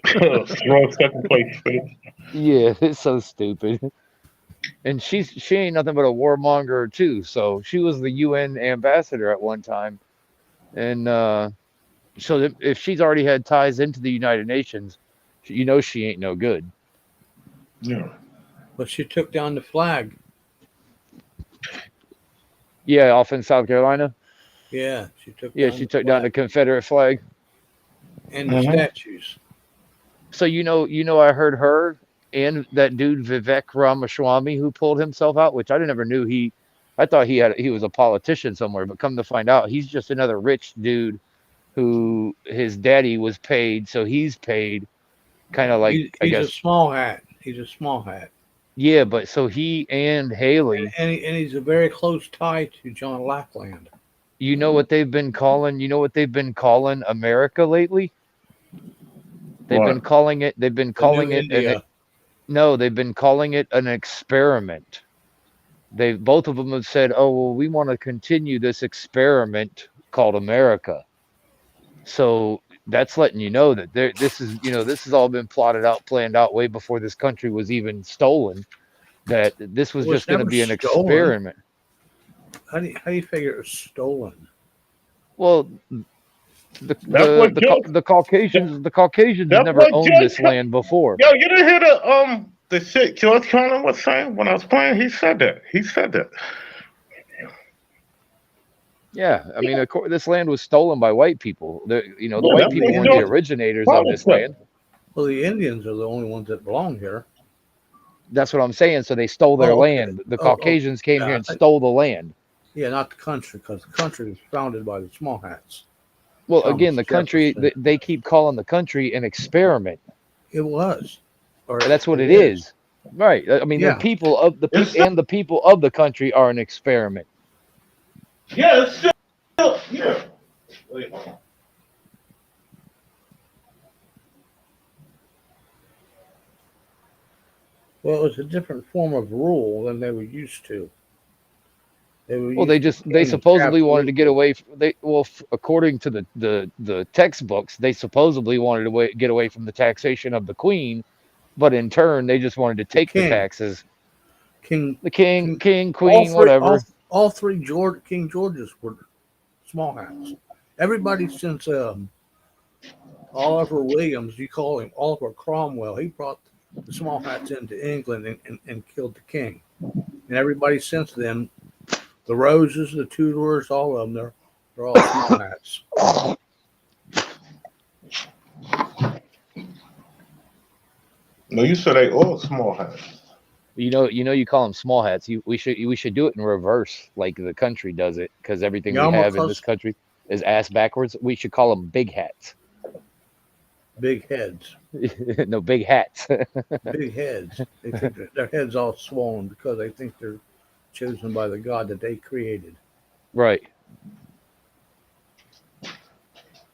Strong second place finish. Yeah, it's so stupid. And she ain't nothing but a warmonger too. So she was the UN ambassador at one time, and so if she's already had ties into the United Nations, you know she ain't no good. Yeah. But she took down the flag. Yeah, off in South Carolina. Yeah, she took Yeah, down she the took down the flag Confederate flag. and the Mm-hmm. statues. So I heard her and that dude Vivek Ramaswamy who pulled himself out, which I never knew he. I thought he was a politician somewhere, but come to find out, he's just another rich dude who his daddy was paid, so he's paid, kind of like I He's a guess. small hat. He's a small hat. Yeah, but so he and Haley, And he's a very close tie to John Lackland. you know what they've been calling, America lately? They've been What? calling it. They've been The new calling it India. no. They've been calling it an experiment. They both of them have said, "Oh well, we want to continue this experiment called America." So that's letting you know that this has all been plotted out, planned out way before this country was even stolen. That this It was was just going to never be an stolen. experiment. How do you figure it was stolen? Well, That's what Joe. The Caucasians That's never what owned this land before. Yo, you didn't hear the shit George Carlin was saying when I was playing? He said that. He said that. Yeah, I mean, of course, this land was stolen by white people. The Yeah, white that's people what weren't the George originators of Carlin this said. land. Well, the Indians are the only ones that belong here. That's what I'm saying. So they stole their Oh, okay. land. The Oh, Caucasians came here yeah. and stole the land. Yeah, not the country, because the country was founded by the small hats. Well, Thomas again, the country Jefferson. they keep calling the country an experiment. It was, or And that's what it is. is, right? I mean, the Yeah. people of the It's people and the people of the country are an experiment. Yeah, it's still yeah. Wait. Well, it was a different form of rule than they were used to. They were Well, used to they king and supposedly wanted to get absolutely. away. According to the textbooks, they supposedly wanted to get away from the taxation of the queen, but in turn, they just wanted to The take the king, taxes. king, The king, king. All queen, three, whatever. all three King Georges were small hats. Everybody since Oliver Williams, you call him Oliver Cromwell, he brought the small hats into England and killed the king. And everybody since then, the Roses, the Tudors, all of them, they're all small hats. No, you said they all small hats. You call them small hats. We should do it in reverse, like the country does it, because everything we have in this Yarmulkes, country is ass backwards. We should call them big hats. big heads. No, big hats. Big heads. They think their heads all swollen because they think they're chosen by the God that they created. Right.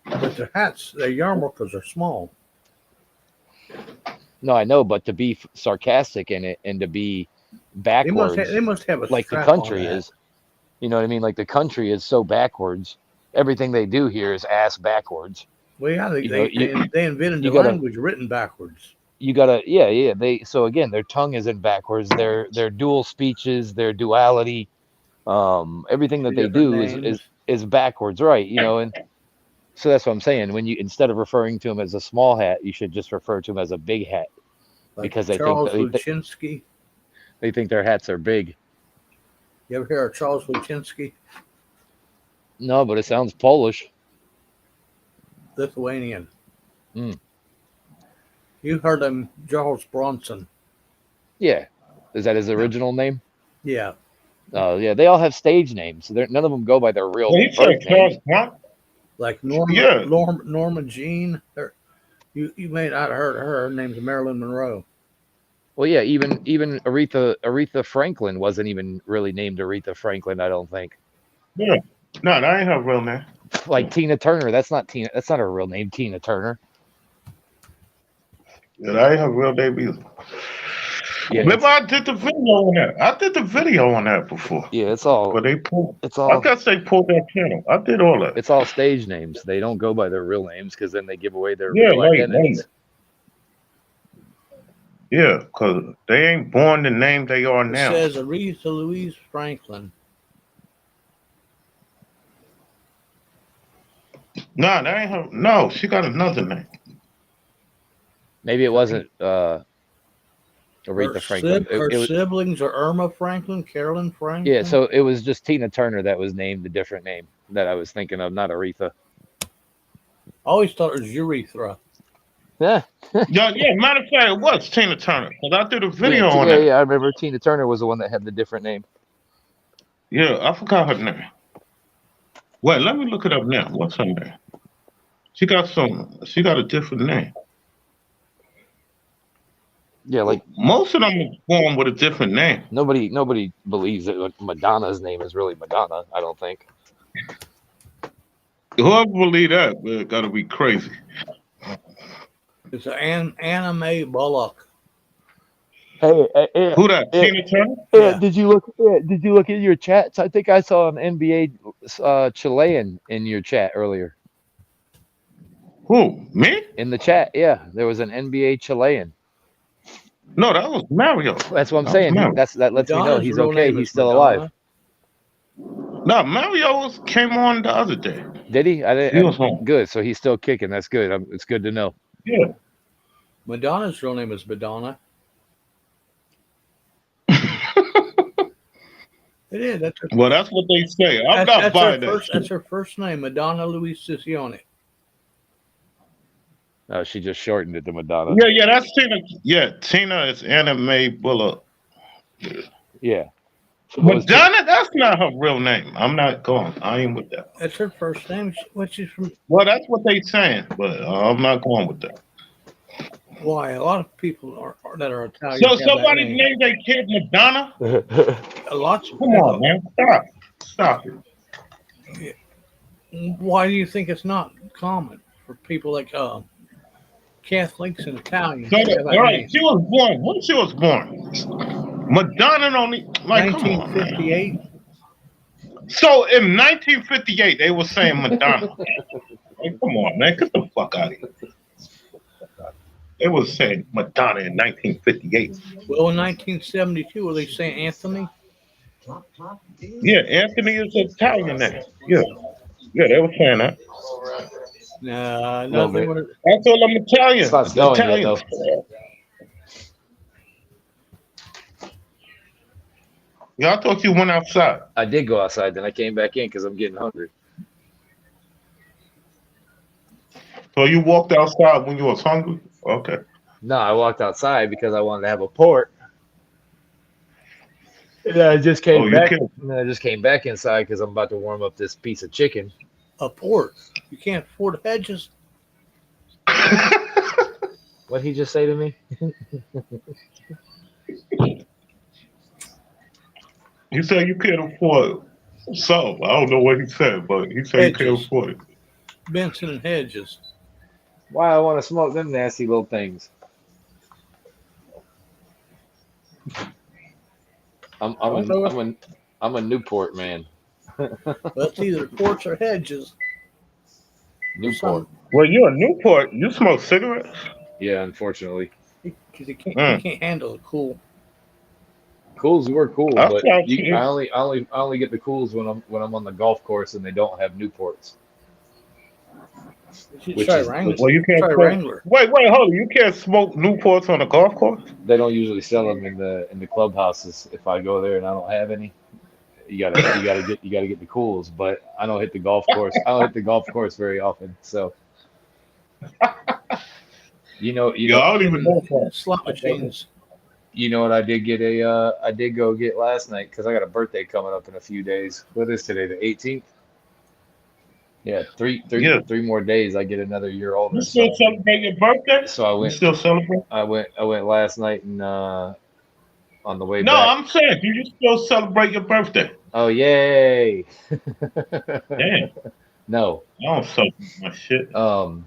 But their hats, their yarmulkes are small. No, I know, but to be sarcastic in it and to be backwards, They must have a like the strap on country that. is, you know what I mean? Like the country is so backwards. Everything they do here is ass backwards. Well, yeah, You know, they invented you the gotta language written backwards. yeah. So again, their tongue is in backwards. Their dual speeches, their duality, everything that Three they different do names. is backwards, right? And so that's what I'm saying. When you instead of referring to him as a small hat, you should just refer to him as a big hat Like because Charles Luchinsky. they think their hats are big. You ever hear of Charles Luchinsky? No, but it sounds Polish. Lithuanian. Mm. You heard him, Charles Bronson. Yeah. Is that his original name? Yeah. Yeah, they all have stage names. So none of them go by their real Well, he said birth Charles names. Bronson. Like Yeah. Norma Jean. You may not have heard of her. Her name's Marilyn Monroe. Well, yeah, even Aretha Franklin wasn't even really named Aretha Franklin, I don't think. Yeah. No, that ain't her real name. Like Tina Turner, that's not her real name, Tina Turner. Yeah, that ain't her real name either. Yeah, Remember, I did the video on that. I did the video on that before. Yeah, it's all. But they pulled. It's I all. guess they pulled that channel. I did all that. It's all stage names. They don't go by their real names because then they give away their Yeah, real identities. Yeah, because they ain't born the name they are It now. says Aretha Louise Franklin. Nah, that ain't her. No, she got another name. Maybe it wasn't Aretha Franklin. Her It was, siblings are Irma Franklin, Carolyn Franklin. yeah, so it was just Tina Turner that was named a different name that I was thinking of, not Aretha. I always thought it was urethra. Yeah. Yeah, matter of fact, it was Tina Turner. Because I did a video on Yeah, that. I remember Tina Turner was the one that had the different name. Yeah, I forgot her name. Wait, let me look it up now. What's her name? She got a different name. Yeah, like most of them are born with a different name. Nobody believes that Madonna's name is really Madonna, I don't think. Whoever believe that, it gotta be crazy. It's Anna Mae Bullock. Hey, who that? Tina Turner? Yeah. Did you look at your chats? I think I saw an NBA Chilean in your chat earlier. Who? Me? In the chat, yeah, there was an NBA Chilean. No, that was Mario. That's what I'm saying. That lets Madonna's me know he's real okay. name He's is still Madonna. alive. No, Mario came on the other day. Did he? He was home. Good. So he's still kicking. That's good. It's good to know. Yeah. Madonna's real name is Madonna. It is. That's her, well, that's what they say. I'm not buying that. That's her first name, Madonna Louise Sicione. Oh, she just shortened it to Madonna. Yeah, that's Tina. Yeah, Tina is Anna Mae Bullock. Yeah. Madonna, that's not her real name. I'm not going. I ain't with that. That's her first name. She's from. Well, that's what they saying, but I'm not going with that. Why? A lot of people that are Italian. So somebody named their kid Madonna? A lot. Come on, man. Stop it. Why do you think it's not common for people like Catholics and Italians? So, all right, she was born. When she was born? Madonna only like 1958. So in 1958, they were saying Madonna. Like, come on, man, get the fuck out of here. They were saying Madonna in 1958. Well, in 1972, were they saying Anthony? Yeah, Anthony is an Italian name. Yeah, they were saying that. No, nothing. I told them Italian. It's not snowing yet, though. Yeah, I thought you went outside. I did go outside, then I came back in because I'm getting hungry. So you walked outside when you was hungry? Okay. No, I walked outside because I wanted to have a port. And then I just came back. And then I just came back inside because I'm about to warm up this piece of chicken. A port? You can't afford hedges. What'd he just say to me? He said you can't afford something. I don't know what he said, but he said you can't afford it. Benson and Hedges. Why I want to smoke them nasty little things? I'm a Newport man. That's either ports or hedges. Newport. Well, you're a Newport. You smoke cigarettes? Yeah, unfortunately. Because you can't handle the cool. Cools were cool, but I only get the cools when I'm on the golf course and they don't have Newports. You try Wrangler. Well, you can't try Wrangler. Wait, hold on. You can't smoke Newports on a golf course? They don't usually sell them in the clubhouses. If I go there and I don't have any, you gotta get the cools. But I don't hit the golf course. I don't hit the golf course very often. So Yeah, I don't even know that. Slot machines. You know what I did get I did go get last night because I got a birthday coming up in a few days. What is today, the 18th? Yeah, Yeah. three more days. I get another year You older. still So celebrate your birthday? so I You went still celebrate? I went last night and on the way No, back. I'm saying, do you still celebrate your birthday? Oh yay! Damn, No, I don't celebrate my shit. um,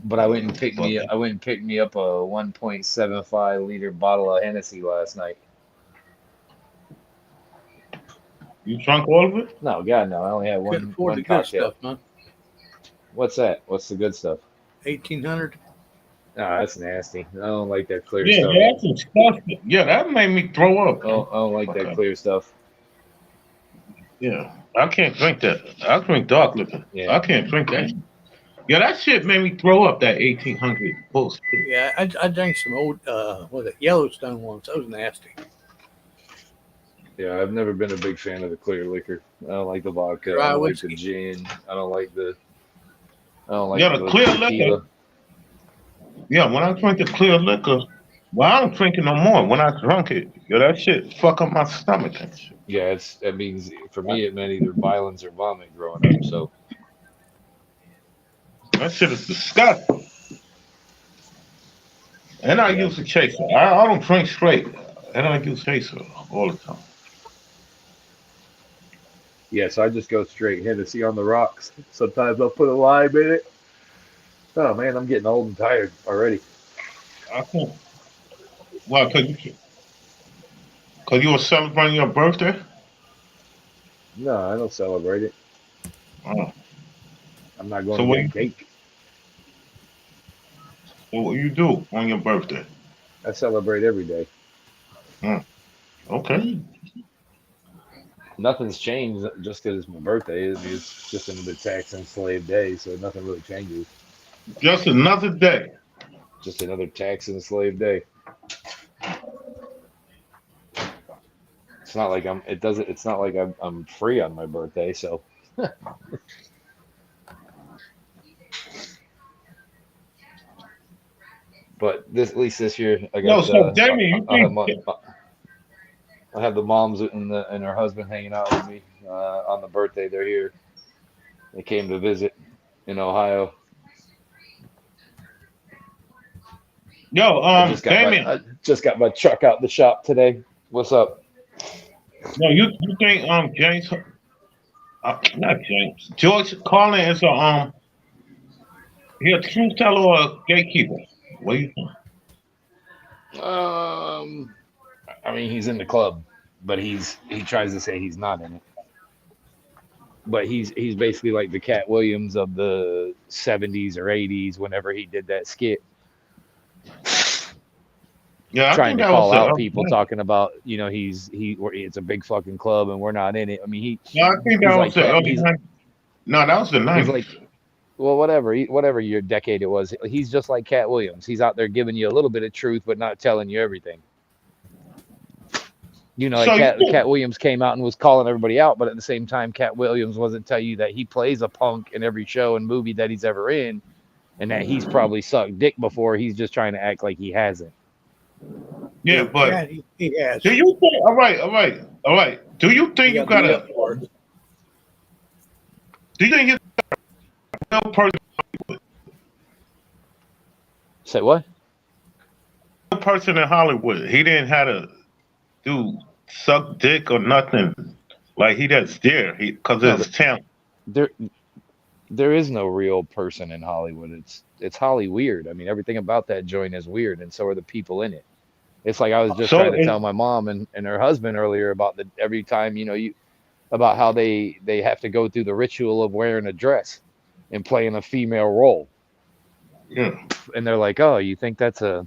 but But I went and picked me up a 1.75 liter bottle of Hennessy last night. you drunk all of it? No, God, no, I only had Couldn't afford one the good cocktail. stuff, man. What's that? What's the good stuff? 1800. Ah, that's nasty. I don't like that clear Yeah, stuff. yeah, that's disgusting. Yeah, that made me throw up. I don't like that Okay. clear stuff. Yeah, I can't drink that. I drink dark liquor. Yeah. I can't drink that. Yeah, that shit made me throw up. That 1800 bullshit. Yeah, I drank some old, what was it, Yellowstone once. That was nasty. Yeah, I've never been a big fan of the clear liquor. I don't like the vodka. I Dry don't like the whiskey. gin. I don't like Yeah, the the clear tequila. liquor. Yeah, when I drink the clear liquor, well, I don't drink it no more. When I drunk it, yeah, that shit fuck up my stomach and shit. Yeah, that means for me it meant either violence or vomit growing up. So That shit is disgusting. And I yeah, use a chaser. I don't drink straight. And I use chaser all the time. yeah. So I just go straight Hennessy on the rocks. Sometimes I'll put a lime in it. Oh man, I'm getting old and tired already. I can't. Why? Cause you were celebrating your birthday? No, I don't celebrate it. Oh. I'm not going So to what get you cake. so what you do on your birthday? I celebrate every day. Hmm. Okay. Nothing's changed just because it's my birthday. It's just another tax and slave day, so nothing really changes. Just another day. Just another tax and slave day. It's not like I'm. It doesn't. It's not like I'm free on my birthday. So, but this at least this year I No, got. so Damien, you I have think I have the moms and her husband hanging out with me on the birthday. They're here. They came to visit in Ohio. yo, Damien, I just got my truck out the shop today. What's up? no, you think James not James. George Carlin is a he a truth teller or a gatekeeper? What do you think? Um, I mean, he's in the club, but he tries to say he's not in it. But he's basically like the Cat Williams of the 70s or 80s whenever he did that skit Yeah, I trying think to that was call it. out people talking about, it's a big fucking club and we're not in it. I mean, No, I think he's that like was the Cat early 90s. No, that was the he's 90s. like well, whatever your decade it was, he's just like Cat Williams. He's out there giving you a little bit of truth but not telling you everything. So Like you Cat Williams came out and was calling everybody out, but at the same time, Cat Williams wasn't tell you that he plays a punk in every show and movie that he's ever in, and that he's probably sucked dick before. He's just trying to act like he hasn't. yeah, but He has. do you think all right. Do you He think you got beat gotta up for it. do you think you a real person Say what? in Hollywood? He didn't have to do suck dick or nothing. Like he just there. He because No, of his talent. there there is no real person in Hollywood. It's Holly weird. I mean, everything about that joint is weird, and so are the people in it. It's like I was just So trying to tell my mom and her husband earlier about the every time you about how they have to go through the ritual of wearing a dress and playing a female role, yeah. and they're like, "Oh, you think that's a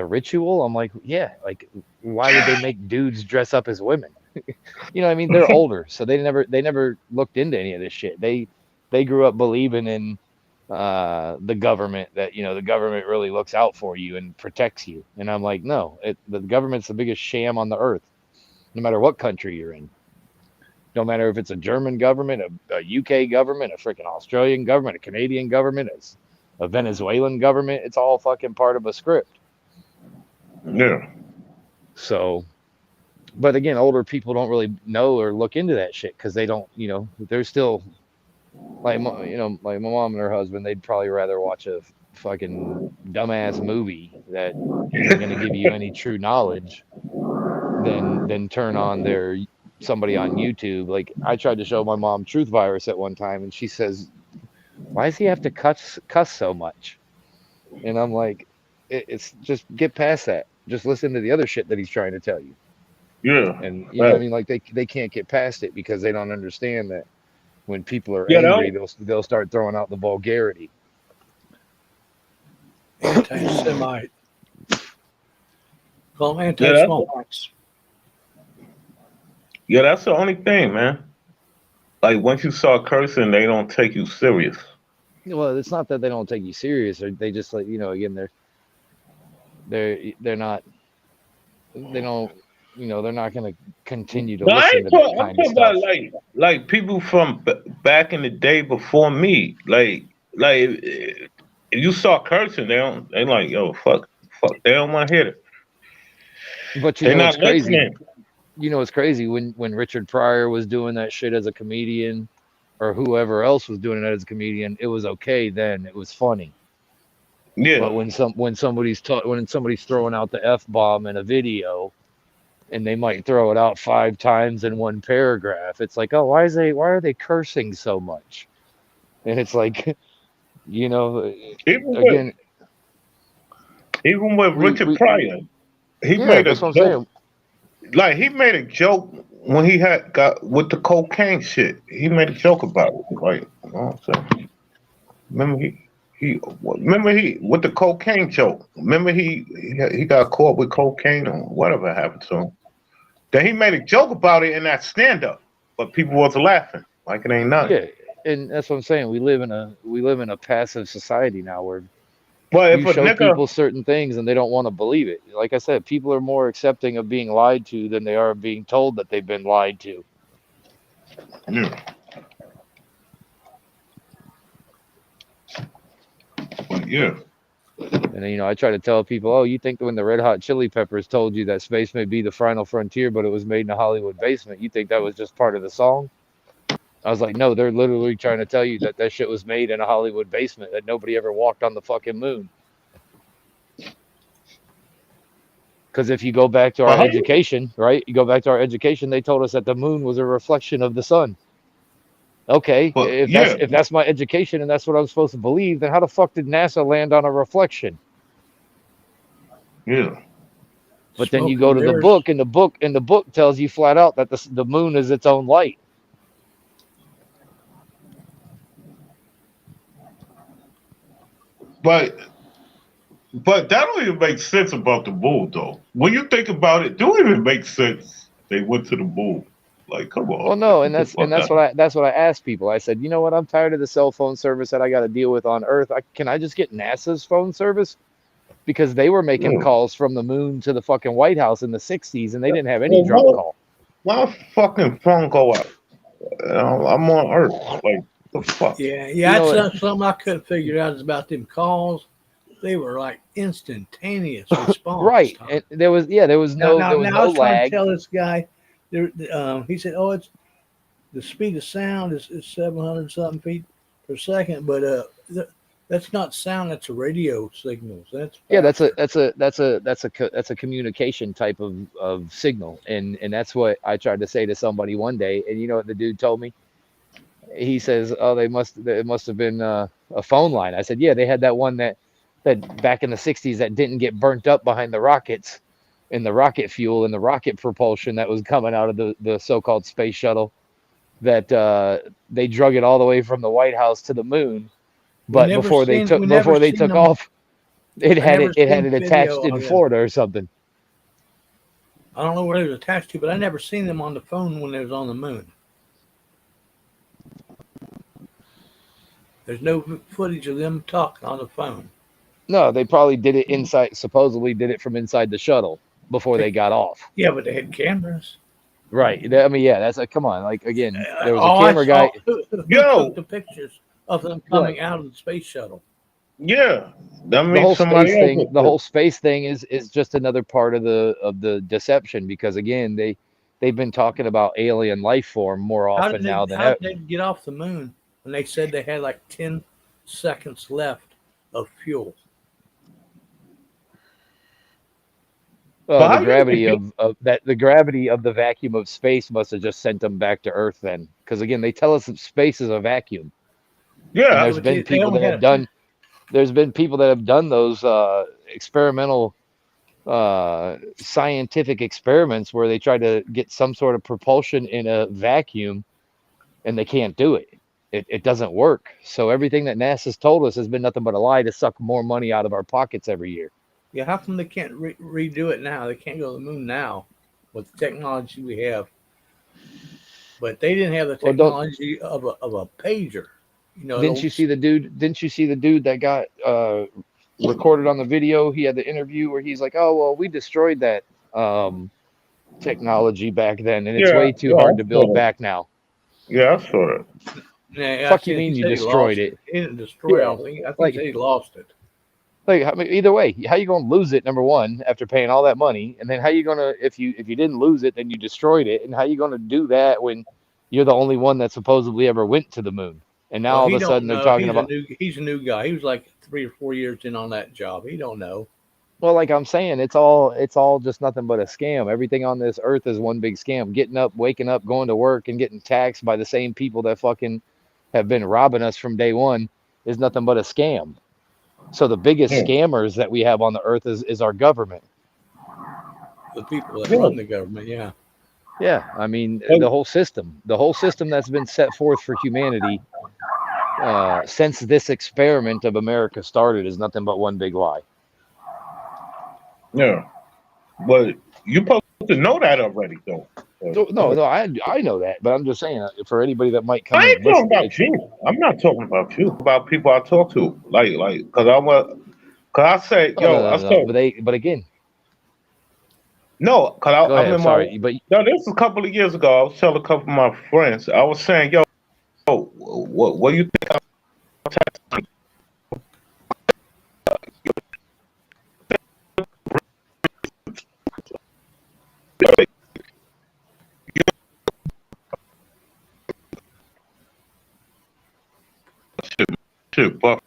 ritual?" I'm like, "Yeah, like why would they make dudes dress up as women?" I mean, they're older, so they never looked into any of this shit. They grew up believing in the government, that the government really looks out for you and protects you. And I'm like, no, the government's the biggest sham on the earth, no matter what country you're in. No matter if it's a German government, a UK government, a freaking Australian government, a Canadian government, a Venezuelan government. It's all fucking part of a script. Yeah. So, but again, older people don't really know or look into that shit because they don't, they're still like, like my mom and her husband, they'd probably rather watch a fucking dumbass movie that isn't going to give you any true knowledge than turn on their somebody on YouTube. Like I tried to show my mom Truth Virus at one time, and she says, "Why does he have to cuss so much?" And I'm like, it's just get past that. Just listen to the other shit that he's trying to tell you." Yeah. And you know what I Right. mean? Like they can't get past it because they don't understand that when people are Yeah. angry, they'll start throwing out the vulgarity. Anti-Semite. Call them Yeah. anti-Semites. Yeah. That's the only thing, man. Like once you start cursing, they don't take you serious. Well, it's not that they don't take you serious, or they just like again they're not they don't they're not going to continue to No, I listen ain't to that talking. I'm kind of talking about stuff. like people from back in the day before me. Like if you start cursing, they don't. They like yo fuck. They don't want to hear it. But They not it's crazy. listening. It's crazy when Richard Pryor was doing that shit as a comedian, or whoever else was doing it as a comedian. It was okay then. It was funny. But Yeah. when somebody's throwing out the F bomb in a video, and they might throw it out 5 times in one paragraph, it's like, oh, why are they cursing so much? And it's like, you know, Even with again, even with Richard we Pryor, he yeah, made a that's what I'm joke. saying. Like he made a joke when he had got with the cocaine shit. He made a joke about it. Like, you know what I'm saying? Remember he with the cocaine joke. Remember he got caught with cocaine or whatever happened to him. Then he made a joke about it in that stand up, but people was laughing like it ain't nothing. Yeah, and that's what I'm saying. We live in a passive society now where But if you a show nigga, people certain things and they don't want to believe it. Like I said, people are more accepting of being lied to than they are of being told that they've been lied to. yeah, but yeah, And I try to tell people, oh, you think when the Red Hot Chili Peppers told you that space may be the final frontier, but it was made in a Hollywood basement, you think that was just part of the song? I was like, no, they're literally trying to tell you that that shit was made in a Hollywood basement, that nobody ever walked on the fucking moon. Because if you go back to our but how? education, right? You go back to our education, they told us that the moon was a reflection of the sun. Okay, But yeah, if that's my education and that's what I'm supposed to believe, then how the fuck did NASA land on a reflection? yeah. But then you Smoke go and to the mirrors. book, and the book tells you flat out that the moon is its own light. But but that don't even make sense about the bull though. When you think about it, don't even make sense. They went to the bull. Like, come Well, on, man, no, and get the that's fuck out. what I asked people. I said, you know what? I'm tired of the cell phone service that I got to deal with on Earth. Can I just get NASA's phone service? Because they were making Yeah. calls from the moon to the fucking White House in the '60s, and they didn't have any drop Well, call. my fucking phone go out. I'm on Earth. Like, the fuck. Yeah, You that's know, something I couldn't figure out is about them calls. They were like instantaneous response right? time. And there was Now, no now, there was now, I no was trying to lag. tell this guy. He said, "Oh, it's the speed of sound is 700 something feet per second, but that's not sound. That's a radio signals. That's Yeah, that's a faster." that's a that's a that's a communication type of signal, and that's what I tried to say to somebody one day, and you know what the dude told me? He says, "Oh, it must have been a phone line." I said, "Yeah, they had that one that back in the '60s that didn't get burnt up behind the rockets, and the rocket fuel and the rocket propulsion that was coming out of the so-called space shuttle. That they drug it all the way from the White House to the moon, but We never before they seen took them. off, it I had never it seen attached video in of them. Florida or something." I don't know where they was attached to, but I never seen them on the phone when they was on the moon. There's no footage of them talking on the phone. No, they probably did it inside. Supposedly, did it from inside the shuttle before they got off. Yeah, but they had cameras. Right. I mean, yeah. That's like, come on. Like again, there was a All I camera guy. saw, who took Yo, the pictures of them Go ahead. coming out of the space shuttle? Yeah, that The whole means somebody space else thing, did the it. whole space thing is just another part of the deception, because again, they've been talking about alien life form more often now than how ever. did they get off the moon when they said they had like 10 seconds left of fuel? But The how you gravity gonna of that, the gravity of the vacuum of space must have just sent them back to Earth then, because again, they tell us that space is a vacuum, and yeah, Yeah, but they people only that had have a few. done there's been people that have done those experimental scientific experiments where they try to get some sort of propulsion in a vacuum, and they can't do it. It doesn't work. So everything that NASA's told us has been nothing but a lie to suck more money out of our pockets every year. Yeah, how come they can't redo it now? They can't go to the moon now with the technology we have. But they didn't have the Well, don't technology of a pager. You know, the didn't old. you see the dude? Didn't you see the dude that got recorded on the video? He had the interview where he's like, "Oh well, we destroyed that um, technology back then, and it's yeah, way too yeah. I hard to build saw that. back now." Yeah, I saw that. Yeah, I Fuck you seen. He mean you said he destroyed lost it. it? He didn't destroy it. I Yeah, don't think. I think he like said he lost it. I mean, either way, how you gonna lose it? Number one, after paying all that money, and then how you gonna if you didn't lose it, then you destroyed it, and how you gonna do that when you're the only one that supposedly ever went to the moon? And now Well, all of he a don't sudden they're know. talking about, He's a new guy. He was like 3 or 4 years in on that job. He don't know. well, like I'm saying, it's all just nothing but a scam. Everything on this earth is one big scam. Getting up, waking up, going to work, and getting taxed by the same people that fucking have been robbing us from day one is nothing but a scam. So the biggest Yeah, scammers that we have on the earth is our government. The people that yeah. run the government. Yeah. Yeah, I mean Hey, the whole system that's been set forth for humanity since this experiment of America started is nothing but one big lie. yeah. But you supposed to know that already, though. No, no, no, I know that, but I'm just saying for anybody that might come I in ain't and talking listen, about it's you. I'm not talking about you. About people I talk to, cause I want, cause I said, no, no, yo, I no, no. said, But again, no, cause go I'm ahead. in my, Sorry, but no, this was a couple of years ago. I was telling a couple of my friends, I was saying, yo, what you think? Shit, but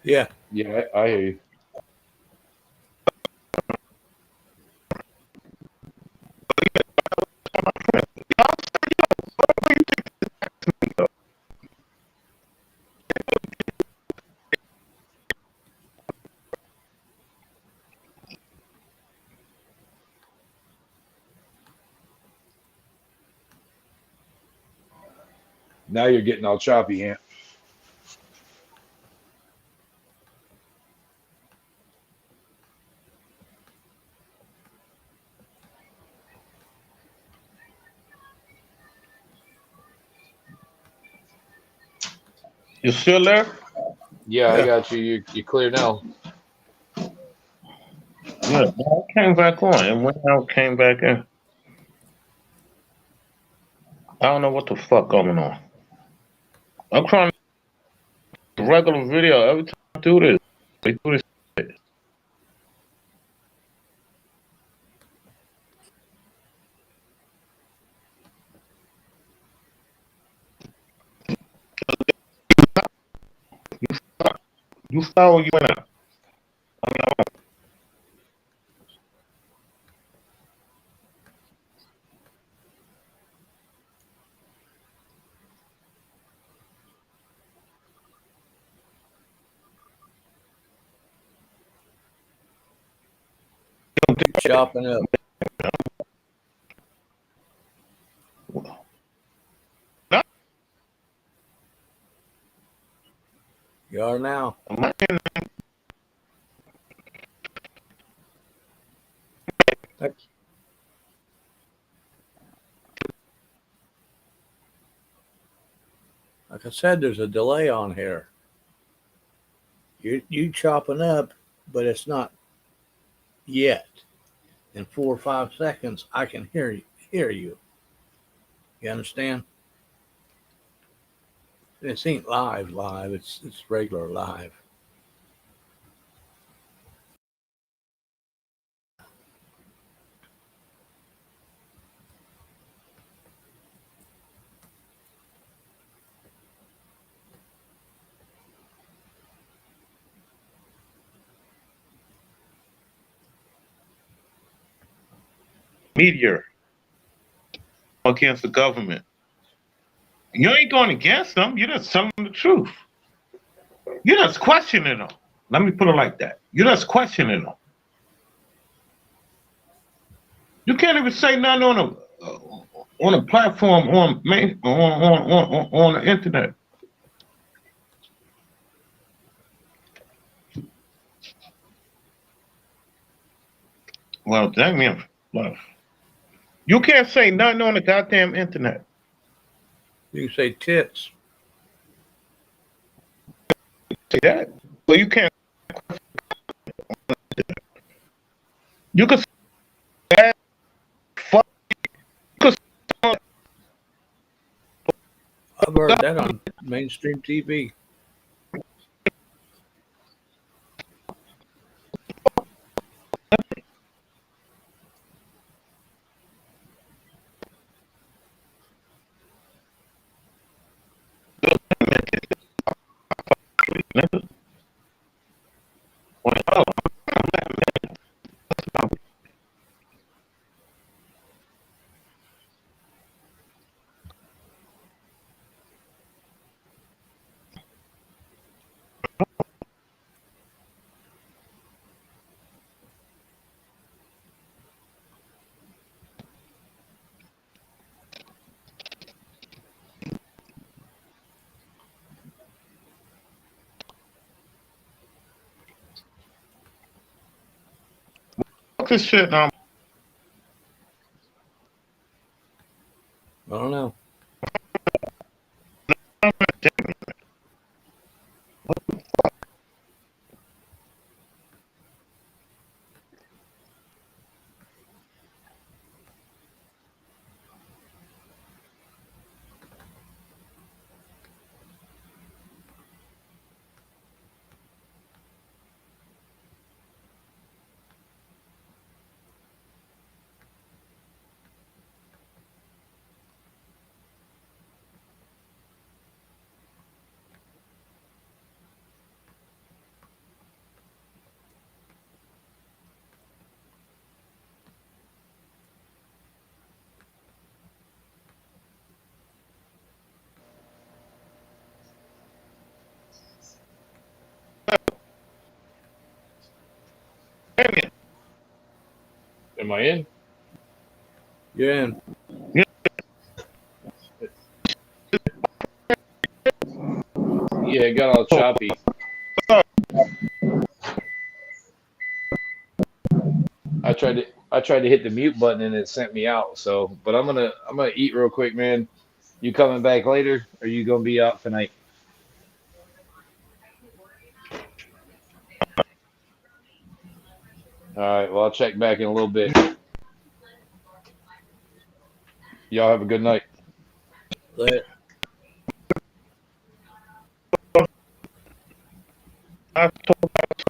Yeah. yeah, I hear you. Now you're getting all choppy, Ant. you still there? Yeah, I Yeah. got you. You clear now. Yeah, I came back on and went out, came back in. I don't know what the fuck going on. I'm trying to regular video every time I do this. They do this. You follow you in. You chopping up. You are now. Like, like I said, there's a delay on here. You chopping up, but it's not Yet, in 4 or 5 seconds, I can hear you. You understand? This ain't live. It's regular live. Meteor against the government. You ain't going against them. You're just telling them the truth. You're just questioning them. Let me put it like that. You're just questioning them. You can't even say nothing on a platform on the internet. Well, dang me. Well, you can't say nothing on the goddamn internet. You can say tits. Say that. But you can't. You can say that. Fuck. You can say I've heard that on mainstream TV. this shit now. I don't know. Am I in? You're in. Yeah, it got all choppy. I tried to hit the mute button and it sent me out. So, but I'm gonna eat real quick, man. You coming back later, or you gonna be out tonight? All right. Well, I'll check back in a little bit. Y'all have a good night. Let I told fucking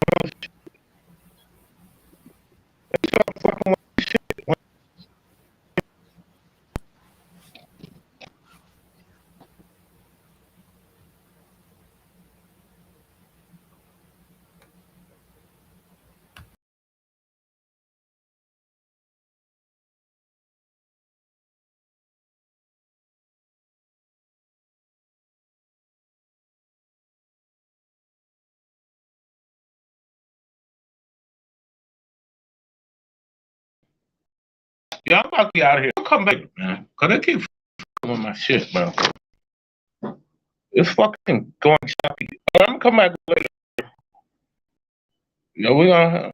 yeah, I'm about to be out of here. I'll come back, man. Cause they keep fucking with my shit, bro. It's fucking going choppy. I'm gonna come back later. Yeah, we gonna.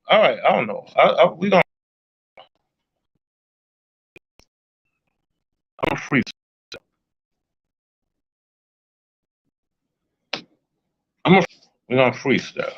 All right, I don't know. We gonna. I'm gonna freeze. I'm gonna. We gonna freestyle.